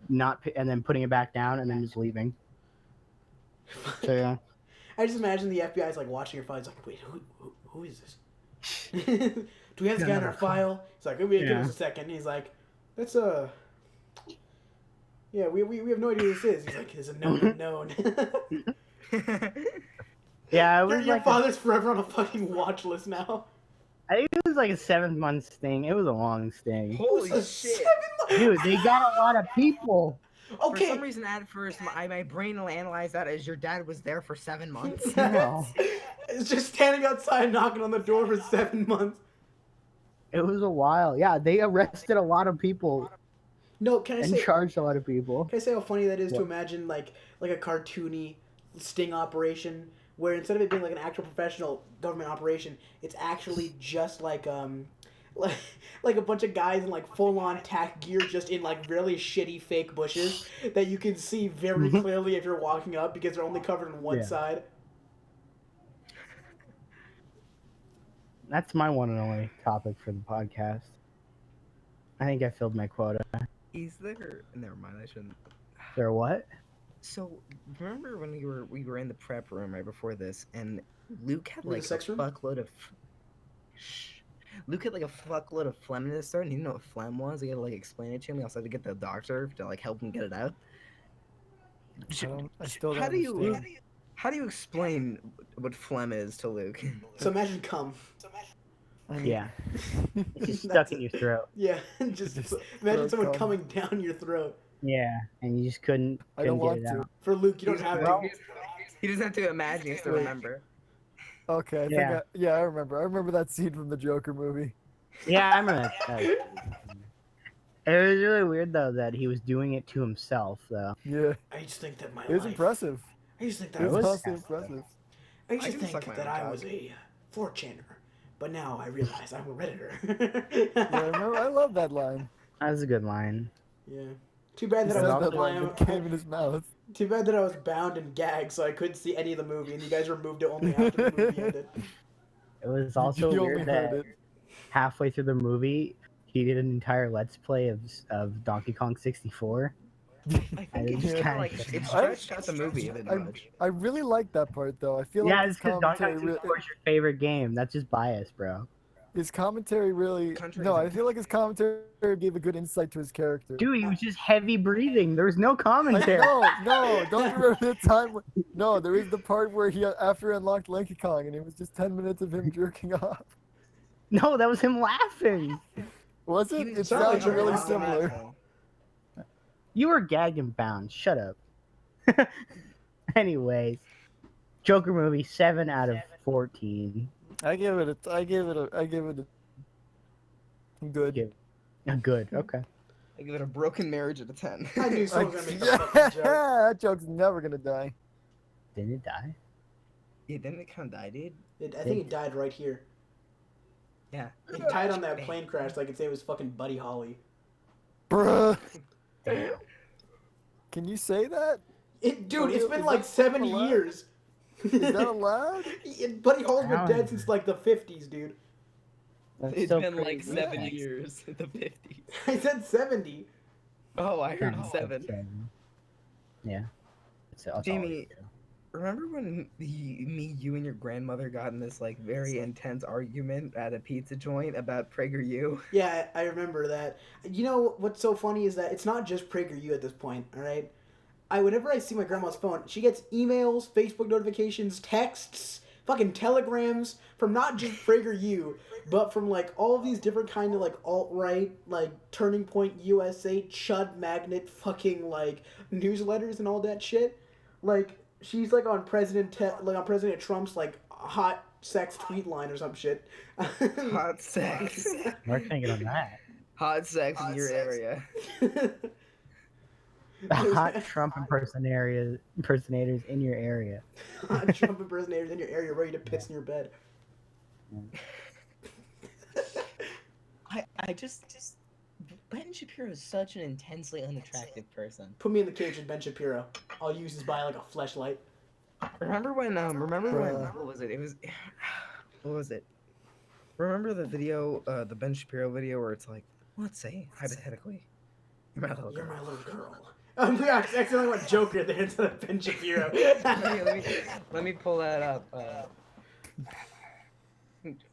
[SPEAKER 2] and then putting it back down, and then just leaving. So yeah.
[SPEAKER 1] I just imagine the FBI is like watching your file. He's like, wait, who is this? Do we have this guy in our file? He's like, give us a second. He's like, that's yeah, we have no idea who this is. He's like, it's a known unknown.
[SPEAKER 2] Yeah, it was
[SPEAKER 1] Your
[SPEAKER 2] like
[SPEAKER 1] father's forever on a fucking watch list now.
[SPEAKER 2] I think it was like a 7-month sting. It was a long sting.
[SPEAKER 3] Holy
[SPEAKER 1] A
[SPEAKER 3] shit!
[SPEAKER 1] 7
[SPEAKER 2] Dude, they got a lot of people.
[SPEAKER 3] For some
[SPEAKER 1] Okay.
[SPEAKER 3] reason, at first, my brain will analyze that as your dad was there for 7 months.
[SPEAKER 2] No.
[SPEAKER 1] It's just standing outside knocking on the door for 7 months.
[SPEAKER 2] It was a while. Yeah, they arrested a lot of people
[SPEAKER 1] No, can I
[SPEAKER 2] and
[SPEAKER 1] say
[SPEAKER 2] charged a lot of people.
[SPEAKER 1] Can I say how funny that is to
[SPEAKER 2] What?
[SPEAKER 1] imagine like a cartoony sting operation where instead of it being like an actual professional government operation, it's actually just like like a bunch of guys in like full on tack gear just in like really shitty fake bushes that you can see very clearly if you're walking up because they're only covered on one
[SPEAKER 2] Yeah.
[SPEAKER 1] side.
[SPEAKER 2] That's my one and only topic for the podcast. I think I filled my quota.
[SPEAKER 3] He's there. Never mind. I shouldn't.
[SPEAKER 2] There what?
[SPEAKER 3] So remember when we were in the prep room right before this, and Luke had
[SPEAKER 1] In the
[SPEAKER 3] like a
[SPEAKER 1] sex room?
[SPEAKER 3] fuckload of. Shh. Luke had like a fuckload of phlegm in his throat, and he didn't know what phlegm was. He had to like explain it to him. He also had to get the doctor to like help him get it out.
[SPEAKER 4] I still don't
[SPEAKER 3] How do you
[SPEAKER 4] understand.
[SPEAKER 3] how do you explain what phlegm is to Luke?
[SPEAKER 1] So imagine cum.
[SPEAKER 4] I mean,
[SPEAKER 2] Yeah. It's just stuck
[SPEAKER 1] That's
[SPEAKER 2] in
[SPEAKER 1] it.
[SPEAKER 2] your throat.
[SPEAKER 1] Yeah, just
[SPEAKER 4] Just
[SPEAKER 1] imagine
[SPEAKER 4] throat
[SPEAKER 1] someone
[SPEAKER 4] cum.
[SPEAKER 1] coming down your throat.
[SPEAKER 2] Yeah, and you just couldn't
[SPEAKER 4] I don't
[SPEAKER 2] get
[SPEAKER 4] want
[SPEAKER 2] it
[SPEAKER 4] to.
[SPEAKER 2] out.
[SPEAKER 1] For Luke, you don't
[SPEAKER 3] He's-
[SPEAKER 1] have
[SPEAKER 2] well-
[SPEAKER 1] to.
[SPEAKER 3] He doesn't have to imagine; he has to remember.
[SPEAKER 4] Okay, I
[SPEAKER 2] Yeah.
[SPEAKER 4] think I remember. I remember that scene from the Joker movie.
[SPEAKER 2] Yeah, I remember that. It was really weird though that he was doing it to himself though.
[SPEAKER 4] Yeah,
[SPEAKER 1] I just think that my
[SPEAKER 4] it was
[SPEAKER 1] life.
[SPEAKER 4] impressive.
[SPEAKER 1] I used to think that
[SPEAKER 4] It
[SPEAKER 1] I
[SPEAKER 4] was
[SPEAKER 1] was.
[SPEAKER 4] honestly impressive.
[SPEAKER 1] I used
[SPEAKER 3] I
[SPEAKER 1] to
[SPEAKER 3] can suck
[SPEAKER 1] think
[SPEAKER 3] my
[SPEAKER 1] that
[SPEAKER 3] own
[SPEAKER 1] I
[SPEAKER 3] cock.
[SPEAKER 1] was a 4chaner, but now I realize I'm a redditor.
[SPEAKER 4] Yeah, I remember. I love that line.
[SPEAKER 2] That was a good line.
[SPEAKER 1] Yeah. Too bad
[SPEAKER 4] He
[SPEAKER 1] that
[SPEAKER 4] said
[SPEAKER 1] I was
[SPEAKER 4] that line and came in his mouth.
[SPEAKER 1] Too bad that I was bound and gagged, so I couldn't see any of the movie, and you guys removed it only after the movie ended.
[SPEAKER 2] It was also
[SPEAKER 4] You only
[SPEAKER 2] weird
[SPEAKER 4] heard
[SPEAKER 2] that
[SPEAKER 4] it.
[SPEAKER 2] halfway through the movie he did an entire let's play of Donkey Kong 64.
[SPEAKER 3] I think it
[SPEAKER 2] was
[SPEAKER 3] just
[SPEAKER 2] kinda
[SPEAKER 3] like
[SPEAKER 2] interesting.
[SPEAKER 3] it stretched out the movie a bit much.
[SPEAKER 4] I really like that part though. I feel
[SPEAKER 2] Yeah,
[SPEAKER 4] like
[SPEAKER 2] it's because Donkey Kong
[SPEAKER 4] commentary
[SPEAKER 2] 64 is your favorite game. That's just bias, bro.
[SPEAKER 4] his commentary really.
[SPEAKER 3] Country
[SPEAKER 4] No,
[SPEAKER 3] is-
[SPEAKER 4] I feel like his commentary gave a good insight to his character.
[SPEAKER 2] Dude, he was just heavy breathing. There was no
[SPEAKER 4] I,
[SPEAKER 2] commentary.
[SPEAKER 4] no, don't you remember the time? No, there is the part where he after he unlocked Donkey Kong, and it was just 10 minutes of him jerking off.
[SPEAKER 2] No, that was him laughing.
[SPEAKER 4] Was
[SPEAKER 3] He
[SPEAKER 4] it?
[SPEAKER 3] was
[SPEAKER 4] It
[SPEAKER 1] sounded
[SPEAKER 4] sounds
[SPEAKER 1] like
[SPEAKER 4] really
[SPEAKER 1] jerking off.
[SPEAKER 4] similar.
[SPEAKER 2] You were gagged and bound. Shut up. Anyways, Joker movie 7 out of 14.
[SPEAKER 4] I give it a good.
[SPEAKER 2] Good. Okay.
[SPEAKER 3] I give it a broken marriage at a 10.
[SPEAKER 1] I knew
[SPEAKER 4] I,
[SPEAKER 1] someone was gonna make a
[SPEAKER 4] yeah,
[SPEAKER 1] fucking joke.
[SPEAKER 4] that joke's never gonna die.
[SPEAKER 2] Didn't it die?
[SPEAKER 3] Yeah, didn't it kind of die, dude?
[SPEAKER 1] I think it died right here.
[SPEAKER 3] Yeah.
[SPEAKER 1] It died on that plane crash, so I could say it was fucking Buddy Holly.
[SPEAKER 4] Bruh.
[SPEAKER 2] Damn.
[SPEAKER 4] Can you say that?
[SPEAKER 1] Dude, it's been
[SPEAKER 4] Is
[SPEAKER 1] like
[SPEAKER 4] that
[SPEAKER 1] 7
[SPEAKER 4] alive?
[SPEAKER 1] years.
[SPEAKER 4] Is that allowed?
[SPEAKER 1] Buddy Holly's been
[SPEAKER 2] How
[SPEAKER 1] dead
[SPEAKER 2] is
[SPEAKER 1] since
[SPEAKER 2] it?
[SPEAKER 1] like the 50s, dude.
[SPEAKER 2] That's
[SPEAKER 3] It's
[SPEAKER 2] so
[SPEAKER 3] been like
[SPEAKER 2] crazy.
[SPEAKER 3] 7
[SPEAKER 2] Thanks.
[SPEAKER 3] years in the 50s.
[SPEAKER 1] I said 70.
[SPEAKER 3] Oh, I heard
[SPEAKER 2] Sounds
[SPEAKER 3] 7.
[SPEAKER 2] like 7. Yeah. That's all
[SPEAKER 3] Jamie,
[SPEAKER 2] we do.
[SPEAKER 3] Remember when me, you, and your grandmother got in this like very intense argument at a pizza joint about PragerU?
[SPEAKER 1] Yeah, I remember that. You know what's so funny is that it's not just PragerU at this point, alright? Whenever I see my grandma's phone, she gets emails, Facebook notifications, texts, fucking telegrams from not just PragerU, but from like all of these different kind of like alt-right, like Turning Point USA, Chud Magnet fucking like newsletters and all that shit. Like she's like on President Trump's like hot sex tweet line or some shit.
[SPEAKER 3] Hot sex.
[SPEAKER 2] Where can I get on that?
[SPEAKER 3] Hot sex in your area.
[SPEAKER 2] Hot Trump impersonators in your area.
[SPEAKER 1] Hot Trump impersonators in your area ready to piss in your bed.
[SPEAKER 8] I just Ben Shapiro is such an intensely unattractive person.
[SPEAKER 1] Put me in the cage with Ben Shapiro. I'll use his body like a fleshlight.
[SPEAKER 3] Remember when what was it? It was what was it? Remember the video, the Ben Shapiro video where it's like, let's say hypothetically, you're my little
[SPEAKER 1] You're
[SPEAKER 3] girl.
[SPEAKER 1] my little girl. We accidentally went Joker there instead of Ben Shapiro.
[SPEAKER 3] let me pull that up.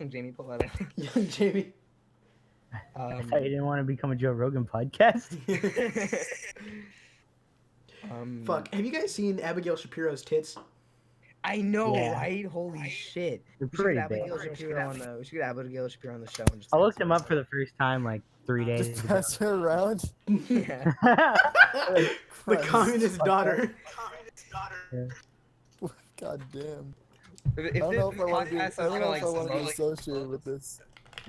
[SPEAKER 3] Jamie, pull that up.
[SPEAKER 1] Young Jamie.
[SPEAKER 2] I thought you didn't want to become a Joe Rogan podcast.
[SPEAKER 1] Fuck. Have you guys seen Abigail Shapiro's tits?
[SPEAKER 3] I know,
[SPEAKER 2] Yeah.
[SPEAKER 3] right? Holy shit.
[SPEAKER 2] They're
[SPEAKER 3] We should
[SPEAKER 2] pretty
[SPEAKER 3] get
[SPEAKER 2] big.
[SPEAKER 3] Abigail Shapiro on the. We should get Abigail Shapiro on the show. And just
[SPEAKER 2] I looked him up for the first time like 3 days
[SPEAKER 4] Just
[SPEAKER 2] ago.
[SPEAKER 4] pass her around.
[SPEAKER 3] Yeah.
[SPEAKER 1] The
[SPEAKER 4] Christ.
[SPEAKER 1] communist daughter.
[SPEAKER 4] God damn.
[SPEAKER 3] If
[SPEAKER 4] I
[SPEAKER 3] this
[SPEAKER 4] don't know if I want to be. I
[SPEAKER 3] podcast is
[SPEAKER 4] don't
[SPEAKER 3] gonna
[SPEAKER 4] know
[SPEAKER 3] like
[SPEAKER 4] if I want to be
[SPEAKER 3] blow,
[SPEAKER 4] associated with this.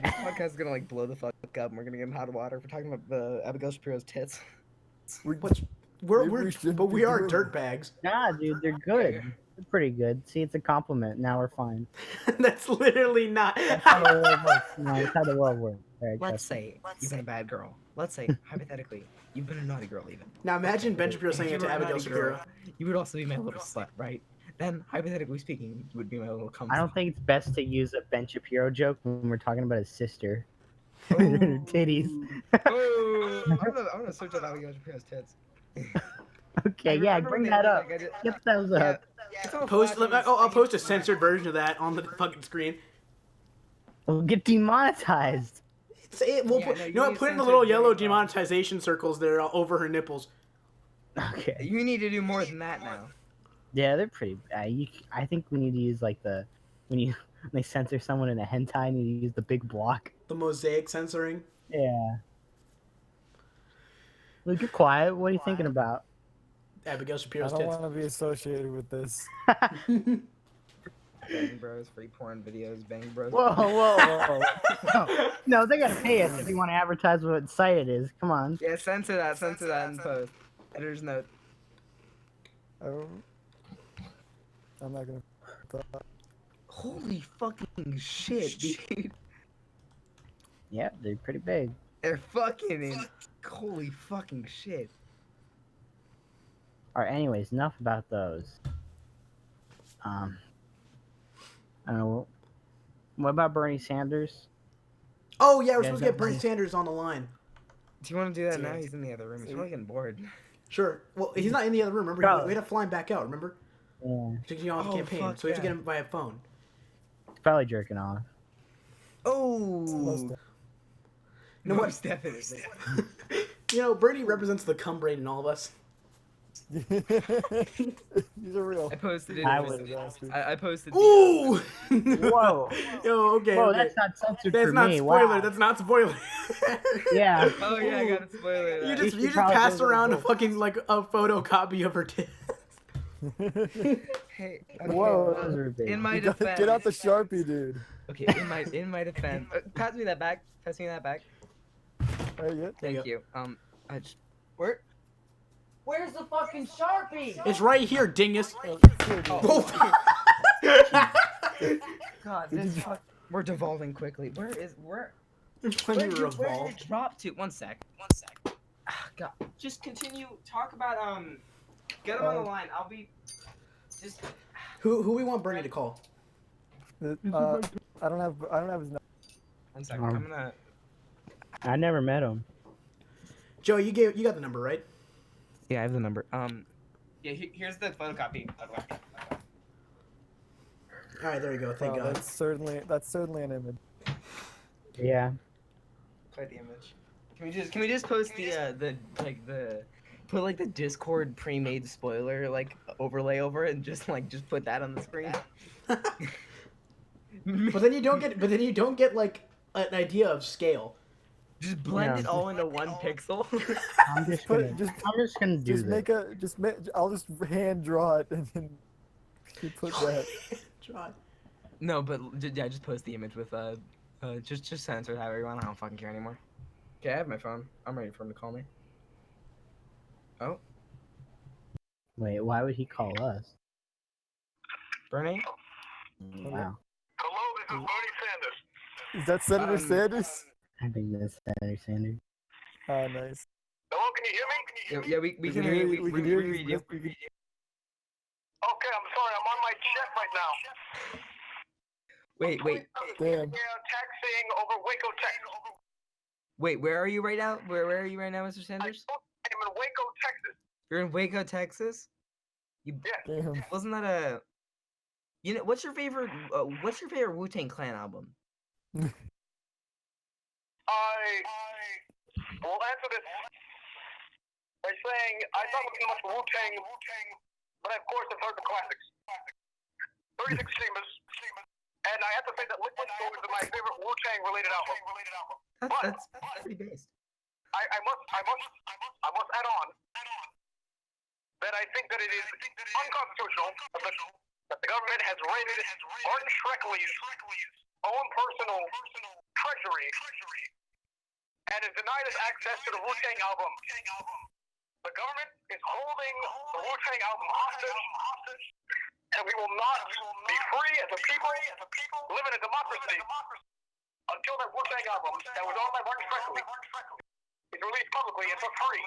[SPEAKER 3] this podcast is gonna like blow the fuck up, and we're gonna get in hot water for talking about the Abigail Shapiro's tits.
[SPEAKER 1] What's we're
[SPEAKER 4] Maybe we shouldn't
[SPEAKER 1] but
[SPEAKER 4] be
[SPEAKER 1] we are
[SPEAKER 4] doing
[SPEAKER 1] dirtbags.
[SPEAKER 2] Nah, dude, they're good. They're pretty good. See, it's a compliment. Now we're fine.
[SPEAKER 1] That's literally not.
[SPEAKER 2] That's how the world works. No, that's how the world works. Alright,
[SPEAKER 3] Let's
[SPEAKER 2] trust me.
[SPEAKER 3] say you've been a bad girl. Let's say hypothetically you've been a naughty girl even.
[SPEAKER 1] Now imagine Ben Shapiro
[SPEAKER 3] If
[SPEAKER 1] saying
[SPEAKER 3] you
[SPEAKER 1] it to
[SPEAKER 3] were a
[SPEAKER 1] Abigail
[SPEAKER 3] naughty girl,
[SPEAKER 1] Shapiro.
[SPEAKER 3] You would also be my little slut, right? Then hypothetically speaking, you would be my little cum.
[SPEAKER 2] I don't think it's best to use a Ben Shapiro joke when we're talking about his sister.
[SPEAKER 3] Oh.
[SPEAKER 2] Her titties.
[SPEAKER 3] Oh, I'm gonna search up Abigail Shapiro's tits.
[SPEAKER 2] Okay, yeah,
[SPEAKER 3] Remember when
[SPEAKER 2] bring
[SPEAKER 3] they
[SPEAKER 2] that
[SPEAKER 3] were,
[SPEAKER 2] up.
[SPEAKER 3] like,
[SPEAKER 2] Get those
[SPEAKER 3] Yeah,
[SPEAKER 2] up.
[SPEAKER 3] it's all
[SPEAKER 1] Post.
[SPEAKER 3] flashing
[SPEAKER 1] I'll post a
[SPEAKER 3] screen.
[SPEAKER 1] censored version of that on the fucking screen.
[SPEAKER 2] We'll get demonetized.
[SPEAKER 1] Say it. We'll
[SPEAKER 3] Yeah,
[SPEAKER 1] put.
[SPEAKER 3] no,
[SPEAKER 1] You know
[SPEAKER 3] you
[SPEAKER 1] what?
[SPEAKER 3] need
[SPEAKER 1] Put in the
[SPEAKER 3] censored
[SPEAKER 1] little
[SPEAKER 3] video
[SPEAKER 1] yellow
[SPEAKER 3] as well.
[SPEAKER 1] demonetization circles there over her nipples.
[SPEAKER 2] Okay.
[SPEAKER 3] You need to do more than that now.
[SPEAKER 2] Yeah, they're pretty. I think we need to use like when they censor someone in a hentai, you need to use the big block.
[SPEAKER 1] The mosaic censoring.
[SPEAKER 2] Yeah. Luke, you're quiet. What are you thinking about?
[SPEAKER 1] Abigail
[SPEAKER 4] I
[SPEAKER 1] Shapiro's
[SPEAKER 4] don't
[SPEAKER 1] tits.
[SPEAKER 4] want to be associated with this.
[SPEAKER 3] Bang Bros, free porn videos, Bang Bros.
[SPEAKER 2] Whoa, whoa, whoa. No, they gotta pay us if you want to advertise what site it is. Come on.
[SPEAKER 3] Yeah, censor that in post. Editor's note.
[SPEAKER 4] I'm not gonna.
[SPEAKER 3] Holy fucking shit, dude.
[SPEAKER 2] Yeah, they're pretty big.
[SPEAKER 3] They're fucking in. Holy fucking shit.
[SPEAKER 2] Alright, anyways, enough about those. I don't know. What about Bernie Sanders?
[SPEAKER 1] Oh yeah, we're
[SPEAKER 2] Yeah,
[SPEAKER 1] supposed to get
[SPEAKER 2] that-
[SPEAKER 1] Bernie Sanders on the line.
[SPEAKER 3] Do you want to do that now? He's in the other room. He's probably getting bored.
[SPEAKER 1] Sure. Well, he's not in the other room. Remember,
[SPEAKER 2] Go.
[SPEAKER 1] we had to fly him back out. Remember,
[SPEAKER 2] Yeah,
[SPEAKER 1] to continue on with the
[SPEAKER 3] Oh,
[SPEAKER 1] campaign,
[SPEAKER 3] fuck
[SPEAKER 1] so we have to
[SPEAKER 3] yeah.
[SPEAKER 1] get him via phone.
[SPEAKER 2] he's probably jerking off.
[SPEAKER 3] Oh.
[SPEAKER 1] You know what?
[SPEAKER 3] Most definitely.
[SPEAKER 1] You know, Bernie represents the cum brain in all of us.
[SPEAKER 4] These are real.
[SPEAKER 3] I posted it.
[SPEAKER 2] I
[SPEAKER 3] in
[SPEAKER 2] would-
[SPEAKER 3] the- I posted.
[SPEAKER 1] Ooh!
[SPEAKER 2] Whoa.
[SPEAKER 1] Yo, okay.
[SPEAKER 2] Whoa,
[SPEAKER 1] okay.
[SPEAKER 2] that's not censored
[SPEAKER 1] That's
[SPEAKER 2] for
[SPEAKER 1] not
[SPEAKER 2] me.
[SPEAKER 1] spoiler.
[SPEAKER 2] Wow.
[SPEAKER 1] That's not spoiler.
[SPEAKER 2] Yeah.
[SPEAKER 3] Oh yeah, I got a spoiler.
[SPEAKER 1] You
[SPEAKER 3] that.
[SPEAKER 1] just
[SPEAKER 2] should
[SPEAKER 1] you just
[SPEAKER 2] probably
[SPEAKER 1] passed
[SPEAKER 2] go to the
[SPEAKER 1] around a
[SPEAKER 2] book.
[SPEAKER 1] fucking like a photocopy of her tits.
[SPEAKER 3] Hey. Okay,
[SPEAKER 2] Whoa, those are big.
[SPEAKER 3] in my
[SPEAKER 4] You gotta
[SPEAKER 3] defense.
[SPEAKER 4] get out the Sharpie, dude.
[SPEAKER 3] Okay, in my defense. Pass me that back. Pass me that back.
[SPEAKER 4] There you go.
[SPEAKER 1] There you
[SPEAKER 3] Thank
[SPEAKER 1] go.
[SPEAKER 3] you. I just. Where?
[SPEAKER 8] Where's the fucking Sharpie?
[SPEAKER 1] It's right here, dingus.
[SPEAKER 4] Oh, here, dude.
[SPEAKER 1] Oh.
[SPEAKER 3] God, this fuck. We're devolving quickly. Where is where?
[SPEAKER 1] When
[SPEAKER 3] Where
[SPEAKER 1] you
[SPEAKER 3] did you
[SPEAKER 1] revolve.
[SPEAKER 3] drop to? One sec. Ah, God. Just continue. Talk about Get him on the line. I'll be. Just.
[SPEAKER 1] Who we want Bernie to call?
[SPEAKER 4] I don't have his number.
[SPEAKER 3] 1 second. I'm gonna.
[SPEAKER 2] I never met him.
[SPEAKER 1] Joe, you got the number, right?
[SPEAKER 3] Yeah, I have the number. Yeah. Here's the photocopy.
[SPEAKER 1] All right, there you go. Thank
[SPEAKER 4] Wow,
[SPEAKER 1] God.
[SPEAKER 4] that's certainly an image.
[SPEAKER 2] Yeah.
[SPEAKER 3] Quite the image. Can we just post put like the Discord pre-made spoiler like overlay over it and just put that on the screen?
[SPEAKER 1] But then you don't get like an idea of scale.
[SPEAKER 3] Just blend it all into one pixel.
[SPEAKER 2] I'm just
[SPEAKER 4] Put
[SPEAKER 2] gonna.
[SPEAKER 4] it- just-
[SPEAKER 2] I'm just gonna do this.
[SPEAKER 4] I'll just hand draw it and then you put that.
[SPEAKER 1] Try.
[SPEAKER 3] No, but yeah, just post the image with just censor it however you want. I don't fucking care anymore. Okay, I have my phone. I'm ready for him to call me. Oh,
[SPEAKER 2] Wait, why would he call us?
[SPEAKER 3] Bernie?
[SPEAKER 2] Wow.
[SPEAKER 9] Hello, this is Bernie Sanders.
[SPEAKER 4] Is that Senator Sanders?
[SPEAKER 2] I think that's Senator Sanders.
[SPEAKER 4] Ah, nice.
[SPEAKER 9] Hello, can you hear me?
[SPEAKER 3] Yeah, we can hear you.
[SPEAKER 4] We can hear you.
[SPEAKER 3] read you.
[SPEAKER 9] Okay, I'm sorry. I'm on my jet right now.
[SPEAKER 3] Wait.
[SPEAKER 4] Damn.
[SPEAKER 9] Yeah, taxiing over Waco, Texas.
[SPEAKER 3] Wait, where are you right now? Where are you right now, Mr. Sanders?
[SPEAKER 9] I'm in Waco, Texas.
[SPEAKER 3] You're in Waco, Texas?
[SPEAKER 4] Damn.
[SPEAKER 3] Wasn't that a... You know, what's your favorite Wu-Tang Clan album?
[SPEAKER 9] I will answer this by saying I don't listen much to Wu-Tang, but I, of course, have heard the classics. 36 Steamers. And I have to say that Liquid Swords is my favorite Wu-Tang related album.
[SPEAKER 3] That's pretty based.
[SPEAKER 9] I must add on that I think that it is unconstitutional that the government has raided Martin Shkreli's own personal treasury and has denied us access to the Wu-Tang album. The government is holding the Wu-Tang album hostage, and we will not be free as a people, live in a democracy, until that Wu-Tang album that was owned by Martin Shkreli is released publicly and for free.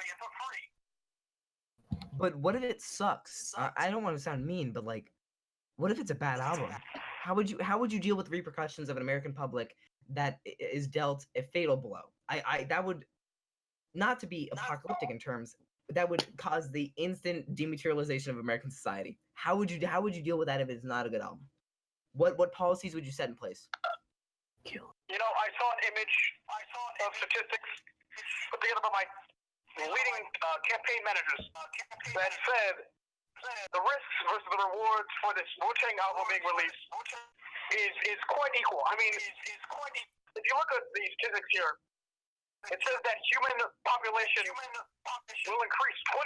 [SPEAKER 3] But what if it sucks? I don't want to sound mean, but like, what if it's a bad album? How would you deal with the repercussions of an American public that is dealt a fatal blow? That would, not to be apocalyptic in terms, that would cause the instant dematerialization of American society. How would you deal with that if it's not a good album? What policies would you set in place?
[SPEAKER 9] You know, I saw an image of statistics put together by my leading campaign managers that said the risks versus the rewards for this Wu-Tang album being released is quite equal. I mean, if you look at the statistics here, it says that human population will increase 20%,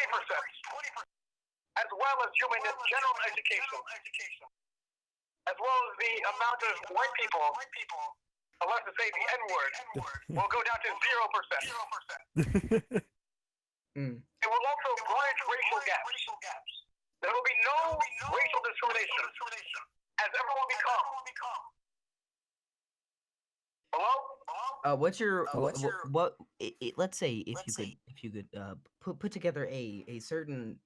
[SPEAKER 9] as well as human general education, as well as the amount of white people, allowed to say the N-word, will go down to 0%. It will also bridge racial gaps. There will be no racial discrimination, as everyone become. Hello?
[SPEAKER 3] What's your let's say if you could put together a certain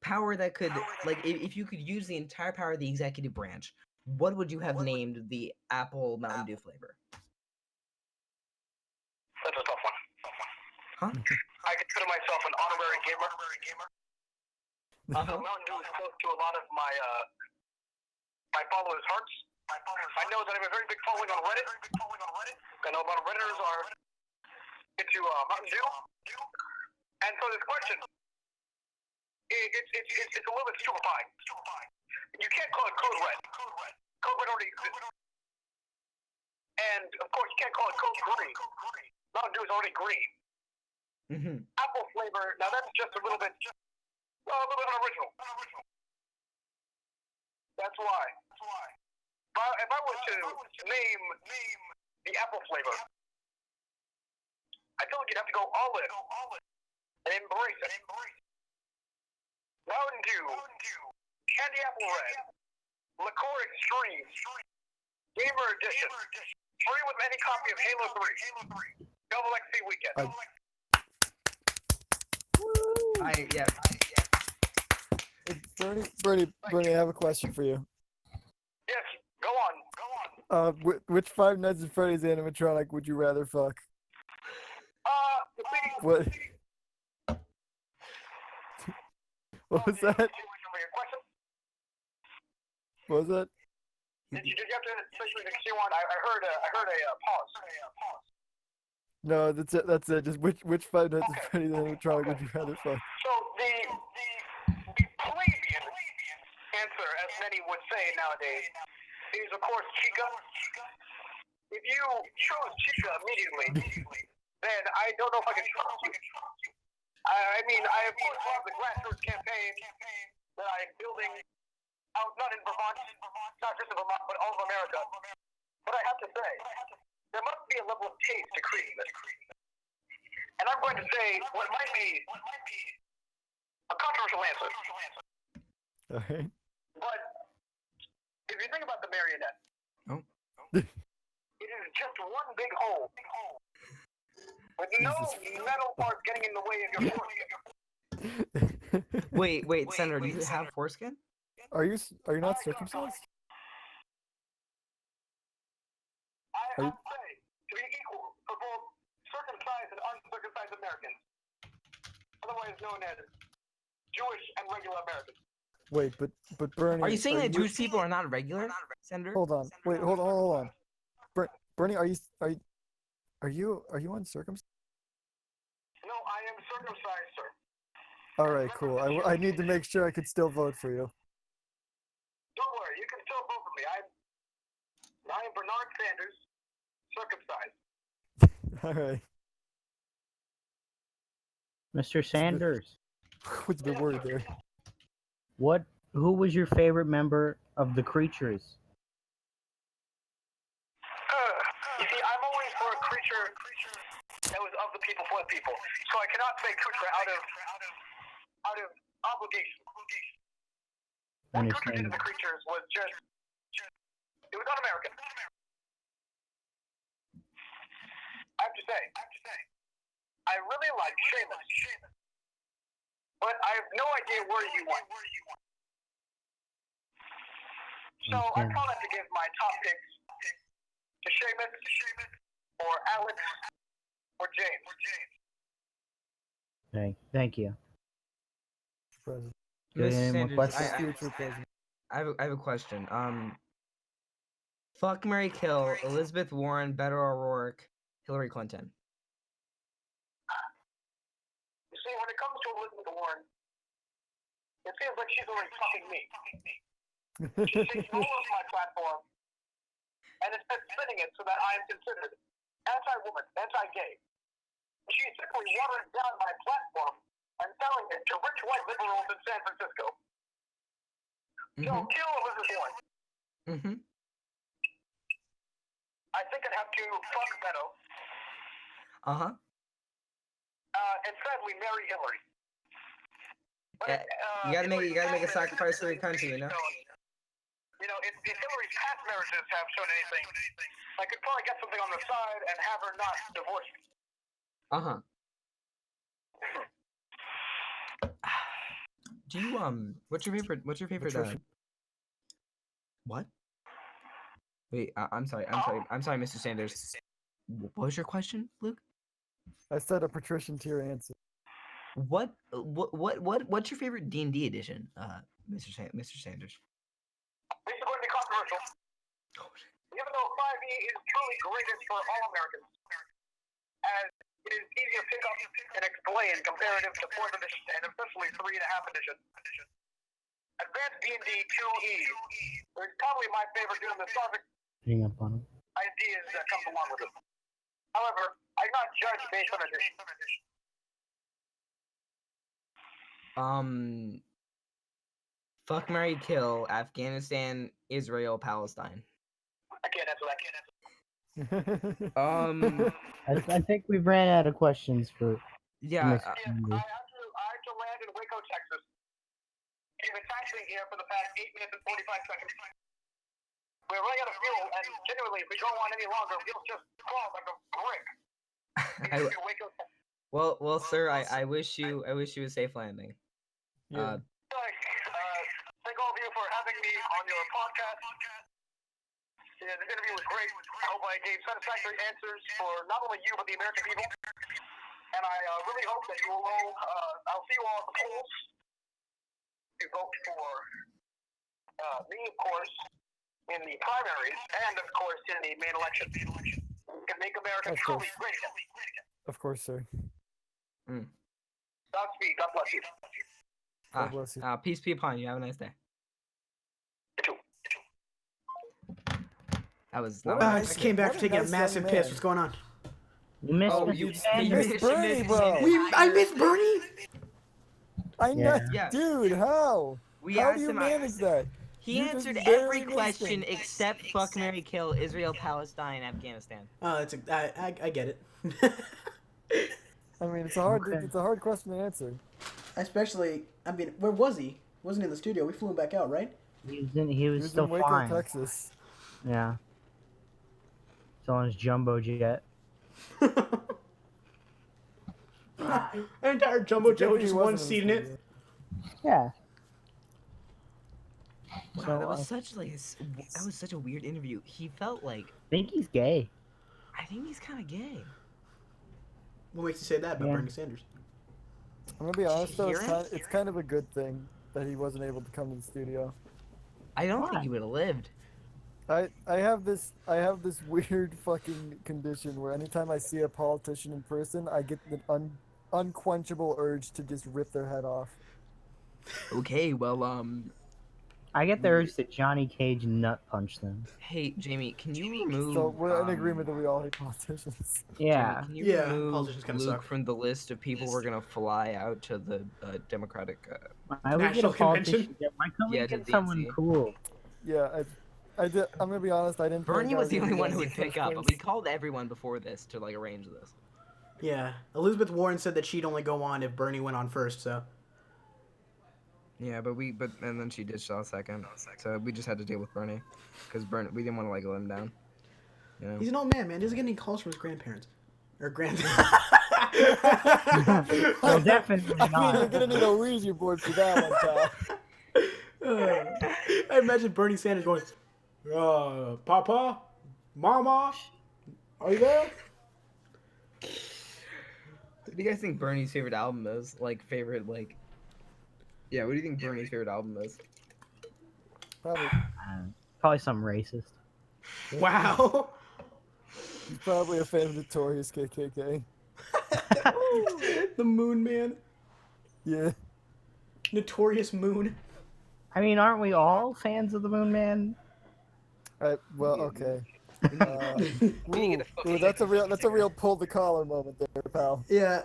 [SPEAKER 3] power that could if you could use the entire power of the executive branch, what would you have named the Apple Mountain Dew flavor?
[SPEAKER 9] That's a tough one.
[SPEAKER 3] Huh?
[SPEAKER 9] I consider myself an honorary gamer. Mountain Dew is close to a lot of my followers' hearts. I know that I have a very big following on Reddit. I know a lot of Redditors are into Mountain Dew. And so this question, it's a little bit stupefying. You can't call it Code Red. Code Red already exists. And of course, you can't call it Code Green. Mountain Dew is already green. Apple flavor, now that's just a little bit unoriginal. That's why. If I was to name the apple flavor, I feel like you'd have to go all in and embrace it. Mountain Dew, Candy Apple Red, Liqueur Extreme, Gamer Edition, free with any copy of Halo 3, Double XP Weekend.
[SPEAKER 4] Bernie, I have a question for you.
[SPEAKER 9] Yes, go on.
[SPEAKER 4] Which Five Nights at Freddy's animatronic would you rather fuck?
[SPEAKER 9] Please.
[SPEAKER 4] What? What was that? What was that?
[SPEAKER 9] Did you have to say the Q1? I heard a pause.
[SPEAKER 4] No, that's it. That's it. Just which Five Nights at Freddy's animatronic would you rather fuck?
[SPEAKER 9] So the plebeian answer, as many would say nowadays, is of course Chica. If you chose Chica immediately, then I don't know if I can trust you. I mean, I of course love the grassroots campaign that I'm building out, not in Vermont, not just in Vermont, but all of America. But I have to say, there must be a level of taste to creating this. And I'm going to say what might be a controversial answer.
[SPEAKER 4] Alright.
[SPEAKER 9] But if you think about the marionette,
[SPEAKER 3] Oh.
[SPEAKER 9] it is just one big hole with no metal parts getting in the way of your foreskin.
[SPEAKER 3] Wait, Senator, do you have foreskin?
[SPEAKER 4] Are you not circumcised?
[SPEAKER 9] I would say to be equal for both circumcised and uncircumcised Americans, otherwise known as Jewish and regular Americans.
[SPEAKER 4] Wait, but Bernie.
[SPEAKER 3] Are you saying that Jewish people are not regular, Senator?
[SPEAKER 4] Hold on. Wait, hold on. Bernie, are you uncircumcised?
[SPEAKER 9] No, I am circumcised, sir.
[SPEAKER 4] All right, cool. I need to make sure I could still vote for you.
[SPEAKER 9] Don't worry, you can still vote for me. I am Bernard Sanders, circumcised.
[SPEAKER 4] All right.
[SPEAKER 2] Mr. Sanders,
[SPEAKER 4] What's the word there?
[SPEAKER 2] who was your favorite member of the Creatures?
[SPEAKER 9] You see, I'm always for a creature that was of the people, for the people. So I cannot say creature out of obligation. That creature did in the creatures was just it was un-American. I have to say, I really like Seamus, but I have no idea where you went. So I probably have to give my top picks to Seamus, or Alex, or James.
[SPEAKER 2] Okay, thank you.
[SPEAKER 4] President.
[SPEAKER 2] Any
[SPEAKER 3] Mr.
[SPEAKER 2] more
[SPEAKER 3] Sanders,
[SPEAKER 2] questions?
[SPEAKER 4] Future president.
[SPEAKER 3] I have a question. Fuck, marry, kill Elizabeth Warren, Beto O'Rourke, Hillary Clinton.
[SPEAKER 9] You see, when it comes to Elizabeth Warren, it seems like she's already fucking me. She takes all of my platform and instead spinning it so that I am considered anti-woman, anti-gay. She's simply watering down my platform and selling it to rich white liberals in San Francisco. So kill Elizabeth Warren.
[SPEAKER 3] Mm-hmm.
[SPEAKER 9] I think I'd have to fuck Beto.
[SPEAKER 3] Uh-huh.
[SPEAKER 9] And sadly marry Hillary.
[SPEAKER 3] Yeah, you gotta make a sacrifice for your country, you know?
[SPEAKER 9] You know, if Hillary's past marriages have shown anything, I could probably get something on the side and have her not divorce me.
[SPEAKER 3] Uh-huh. Do you what's your favorite what? Wait, I'm sorry, Mr. Sanders. What was your question, Luke?
[SPEAKER 4] I said a patrician tier answer.
[SPEAKER 3] What's your favorite D&D edition, Mr. Sanders?
[SPEAKER 9] This is going to be controversial. Even though 5e is truly greatest for all Americans, as it is easier to pick up and explain comparative to 4th edition and especially 3.5 edition. Advanced D&D 2e is probably my favorite due to the Slavic
[SPEAKER 2] Hang up on him.
[SPEAKER 9] ideas that come along with it. However, I not judge based on edition.
[SPEAKER 3] Fuck, marry, kill Afghanistan, Israel, Palestine.
[SPEAKER 9] I can't answer that.
[SPEAKER 2] I think we've ran out of questions for
[SPEAKER 3] Yeah.
[SPEAKER 2] Mr.
[SPEAKER 9] I
[SPEAKER 2] Sanders.
[SPEAKER 9] have to land in Waco, Texas. I've been taxiing here for the past 8 minutes and 45 seconds. We're running out of fuel, and genuinely, if we go on any longer, we'll just fall like a brick. Waco, Texas.
[SPEAKER 3] Well, sir, I wish you a safe landing.
[SPEAKER 4] Yeah.
[SPEAKER 9] this interview was great. I hope I gave satisfactory answers for not only you, but the American people. And I really hope that you will all, I'll see you all at the polls. You vote for me, of course, in the primaries, and, of course, in the main election. We can make America truly great again.
[SPEAKER 4] Of course, sir.
[SPEAKER 9] Godspeed. God bless you.
[SPEAKER 4] God bless you.
[SPEAKER 3] Peace be upon you. Have a nice day.
[SPEAKER 9] You too.
[SPEAKER 3] That was.
[SPEAKER 1] I just came back
[SPEAKER 4] What
[SPEAKER 1] for
[SPEAKER 4] a
[SPEAKER 1] taking a
[SPEAKER 4] nice
[SPEAKER 1] massive
[SPEAKER 4] young
[SPEAKER 1] piss.
[SPEAKER 4] man.
[SPEAKER 1] What's going on?
[SPEAKER 2] You missed
[SPEAKER 3] Oh,
[SPEAKER 2] Mr.
[SPEAKER 3] you
[SPEAKER 2] Sanders.
[SPEAKER 3] missed
[SPEAKER 4] Bernie, bro.
[SPEAKER 1] I missed Bernie?
[SPEAKER 4] I know,
[SPEAKER 3] Yeah.
[SPEAKER 4] dude. How?
[SPEAKER 3] We
[SPEAKER 4] How
[SPEAKER 3] asked
[SPEAKER 4] do you
[SPEAKER 3] him.
[SPEAKER 4] manage that?
[SPEAKER 8] He
[SPEAKER 4] You just
[SPEAKER 8] answered
[SPEAKER 4] barely
[SPEAKER 8] every
[SPEAKER 4] missed
[SPEAKER 8] question
[SPEAKER 4] him.
[SPEAKER 8] except fuck, marry, kill, Israel, Palestine, Afghanistan.
[SPEAKER 1] Oh, I get it.
[SPEAKER 4] I mean, it's
[SPEAKER 2] Okay.
[SPEAKER 4] a hard question to answer.
[SPEAKER 1] Especially, I mean, where was he? Wasn't in the studio. We flew him back out, right?
[SPEAKER 2] He was
[SPEAKER 4] He was
[SPEAKER 2] still
[SPEAKER 4] in Waco,
[SPEAKER 2] flying.
[SPEAKER 4] Texas.
[SPEAKER 2] Yeah. Still on his jumbo jet.
[SPEAKER 1] An entire jumbo
[SPEAKER 4] It's a
[SPEAKER 1] jet
[SPEAKER 4] good
[SPEAKER 1] with
[SPEAKER 4] thing
[SPEAKER 1] just
[SPEAKER 4] he
[SPEAKER 1] one
[SPEAKER 4] wasn't in the
[SPEAKER 1] seat in it.
[SPEAKER 4] studio.
[SPEAKER 2] Yeah.
[SPEAKER 8] Wow,
[SPEAKER 2] So,
[SPEAKER 8] that was such that was such a weird interview. He felt like
[SPEAKER 2] I think he's gay.
[SPEAKER 8] I think he's kind of gay.
[SPEAKER 1] What makes you say that about
[SPEAKER 2] Yeah.
[SPEAKER 1] Bernie Sanders?
[SPEAKER 4] I'm gonna be honest though,
[SPEAKER 8] hear him?
[SPEAKER 4] it's kind of a good thing that he wasn't able to come to the studio.
[SPEAKER 8] I don't
[SPEAKER 2] Why?
[SPEAKER 8] think he would have lived.
[SPEAKER 4] I have this weird fucking condition where anytime I see a politician in person, I get the unquenchable urge to just rip their head off.
[SPEAKER 8] Okay, well,
[SPEAKER 2] I get the urge to Johnny Cage nut punch them.
[SPEAKER 8] hey Jamie, can you remove?
[SPEAKER 4] So we're in agreement that we all hate politicians.
[SPEAKER 2] Yeah.
[SPEAKER 8] Jamie, can you
[SPEAKER 1] Yeah,
[SPEAKER 8] remove
[SPEAKER 1] politicians kinda
[SPEAKER 8] Luke
[SPEAKER 1] suck.
[SPEAKER 8] from the list of people we're gonna fly out to the Democratic?
[SPEAKER 2] Why would we get a
[SPEAKER 1] National convention?
[SPEAKER 2] politician? Why couldn't
[SPEAKER 8] Yeah,
[SPEAKER 2] we
[SPEAKER 8] to
[SPEAKER 2] get someone
[SPEAKER 8] DC.
[SPEAKER 2] cool?
[SPEAKER 4] Yeah, I'm gonna be honest, I didn't.
[SPEAKER 8] Bernie
[SPEAKER 4] think I
[SPEAKER 8] was the only
[SPEAKER 4] gonna
[SPEAKER 8] one
[SPEAKER 4] do
[SPEAKER 8] who
[SPEAKER 4] that
[SPEAKER 8] would
[SPEAKER 4] in the
[SPEAKER 8] pick up,
[SPEAKER 4] first
[SPEAKER 8] but we
[SPEAKER 4] place.
[SPEAKER 8] called everyone before this to like arrange this.
[SPEAKER 1] Yeah. Elizabeth Warren said that she'd only go on if Bernie went on first, so.
[SPEAKER 3] Yeah, and then she ditched on second. So we just had to deal with Bernie, because we didn't want to like let him down. You know?
[SPEAKER 1] He's an old man, man. He doesn't get any calls from his grandparents. Or grandparents.
[SPEAKER 2] No, definitely
[SPEAKER 4] I mean, you're
[SPEAKER 2] not.
[SPEAKER 4] gonna need a Ouija board for that one, pal.
[SPEAKER 1] I imagine Bernie Sanders going, Papa? Mama? Are you there?
[SPEAKER 3] What do you guys think Bernie's favorite album is? Yeah, what do you think Bernie's favorite album is?
[SPEAKER 2] Probably something racist.
[SPEAKER 1] Wow.
[SPEAKER 4] He's probably a fan of Notorious KKK.
[SPEAKER 1] The Moon Man.
[SPEAKER 4] Yeah.
[SPEAKER 1] Notorious Moon.
[SPEAKER 2] I mean, aren't we all fans of the Moon Man?
[SPEAKER 4] Well, okay.
[SPEAKER 8] Being
[SPEAKER 4] Ooh, that's a real pull the collar moment there, pal.
[SPEAKER 1] Yeah.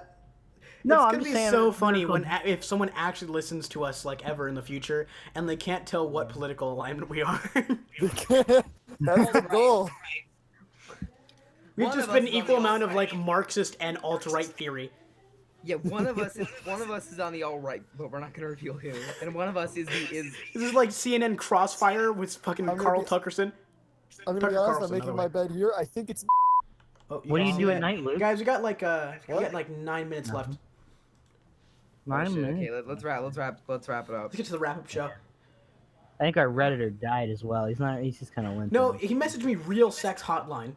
[SPEAKER 2] No,
[SPEAKER 1] it's
[SPEAKER 2] I'm
[SPEAKER 1] gonna
[SPEAKER 2] just
[SPEAKER 1] be
[SPEAKER 2] saying
[SPEAKER 1] so
[SPEAKER 2] it's
[SPEAKER 1] funny
[SPEAKER 2] political-
[SPEAKER 1] when if someone actually listens to us like ever in the future and they can't tell what political alignment we are.
[SPEAKER 4] That's the goal.
[SPEAKER 1] We've
[SPEAKER 8] One
[SPEAKER 1] just
[SPEAKER 8] of
[SPEAKER 1] been
[SPEAKER 8] us
[SPEAKER 1] an
[SPEAKER 8] is
[SPEAKER 1] equal
[SPEAKER 8] on the
[SPEAKER 1] amount of
[SPEAKER 8] alt-right.
[SPEAKER 1] like Marxist and alt-right theory.
[SPEAKER 3] Yeah, one of us is on the all right, but we're not gonna reveal who. And one of us is.
[SPEAKER 1] This is like CNN Crossfire with fucking
[SPEAKER 4] I'm gonna
[SPEAKER 1] Carl
[SPEAKER 4] be-
[SPEAKER 1] Tuckerson.
[SPEAKER 4] I'm gonna be
[SPEAKER 1] Tucker
[SPEAKER 4] honest,
[SPEAKER 1] Carlson,
[SPEAKER 4] I'm making
[SPEAKER 1] by
[SPEAKER 4] my
[SPEAKER 1] the way.
[SPEAKER 4] bed here. I think it's.
[SPEAKER 1] Oh,
[SPEAKER 2] What do you
[SPEAKER 1] guys,
[SPEAKER 2] do at night, Luke?
[SPEAKER 1] Guys, we got like
[SPEAKER 4] What?
[SPEAKER 1] 9 minutes left.
[SPEAKER 3] Oh, shit,
[SPEAKER 2] minutes.
[SPEAKER 3] okay, let's wrap it up.
[SPEAKER 1] Let's get to the wrap-up show.
[SPEAKER 2] I think our Redditor died as well. He's just kind of limping.
[SPEAKER 1] No, he messaged me real sex hotline.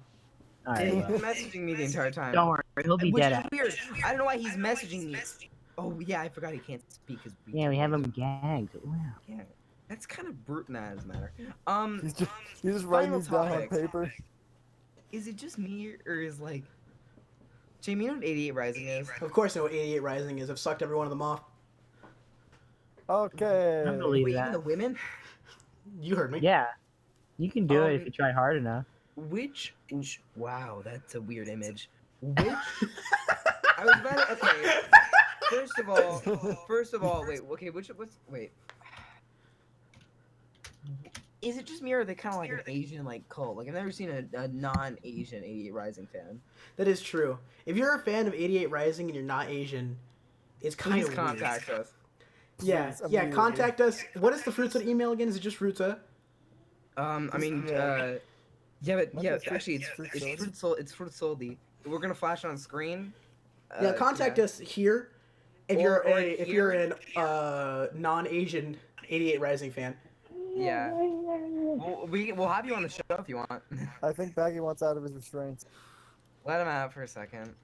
[SPEAKER 2] All
[SPEAKER 3] Yeah,
[SPEAKER 2] right,
[SPEAKER 3] he's
[SPEAKER 2] well,
[SPEAKER 3] been messaging me the entire time.
[SPEAKER 2] don't worry, he'll be
[SPEAKER 8] Which
[SPEAKER 2] dead.
[SPEAKER 8] is
[SPEAKER 2] After.
[SPEAKER 8] weird. I don't know why he's messaging me. Oh yeah, I forgot he can't speak.
[SPEAKER 2] Yeah, we have him gagged. Wow.
[SPEAKER 3] Yeah, that's kind of brute. Nah, it doesn't matter.
[SPEAKER 4] He's just writing
[SPEAKER 3] final
[SPEAKER 4] these down on
[SPEAKER 3] topic.
[SPEAKER 4] paper.
[SPEAKER 3] Is it just me or is like, Jamie, you know what 88 Rising is?
[SPEAKER 1] Of course, I know what 88 Rising is. I've sucked every one of them off.
[SPEAKER 4] Okay.
[SPEAKER 2] I believe
[SPEAKER 8] Wait, even
[SPEAKER 2] that.
[SPEAKER 8] the women?
[SPEAKER 1] You heard me.
[SPEAKER 2] Yeah, you can do it if you try hard enough.
[SPEAKER 8] Wow, that's a weird image.
[SPEAKER 3] Which? I was about to, okay. First of all, wait. Okay, wait.
[SPEAKER 8] Is it just me or are they kind of like an Asian like cult? Like I've never seen a non-Asian 88 Rising fan.
[SPEAKER 1] That is true. If you're a fan of 88 Rising and you're not Asian, it's kind
[SPEAKER 3] Please
[SPEAKER 1] of
[SPEAKER 3] contact us.
[SPEAKER 1] Yeah,
[SPEAKER 4] Please,
[SPEAKER 1] yeah.
[SPEAKER 4] immediately.
[SPEAKER 1] Contact us. What is the Fruitsa email again? Is it just Fruitsa?
[SPEAKER 3] I mean,
[SPEAKER 4] Yeah.
[SPEAKER 3] actually, it's Fruit Soldi. We're gonna flash on screen.
[SPEAKER 1] Yeah, contact us here if you're
[SPEAKER 3] Or
[SPEAKER 1] if
[SPEAKER 3] here.
[SPEAKER 1] you're an non-Asian 88 Rising fan.
[SPEAKER 3] Yeah. We'll have you on the show if you want.
[SPEAKER 4] I think Baggy wants out of his restraints.
[SPEAKER 3] Let him out for a second.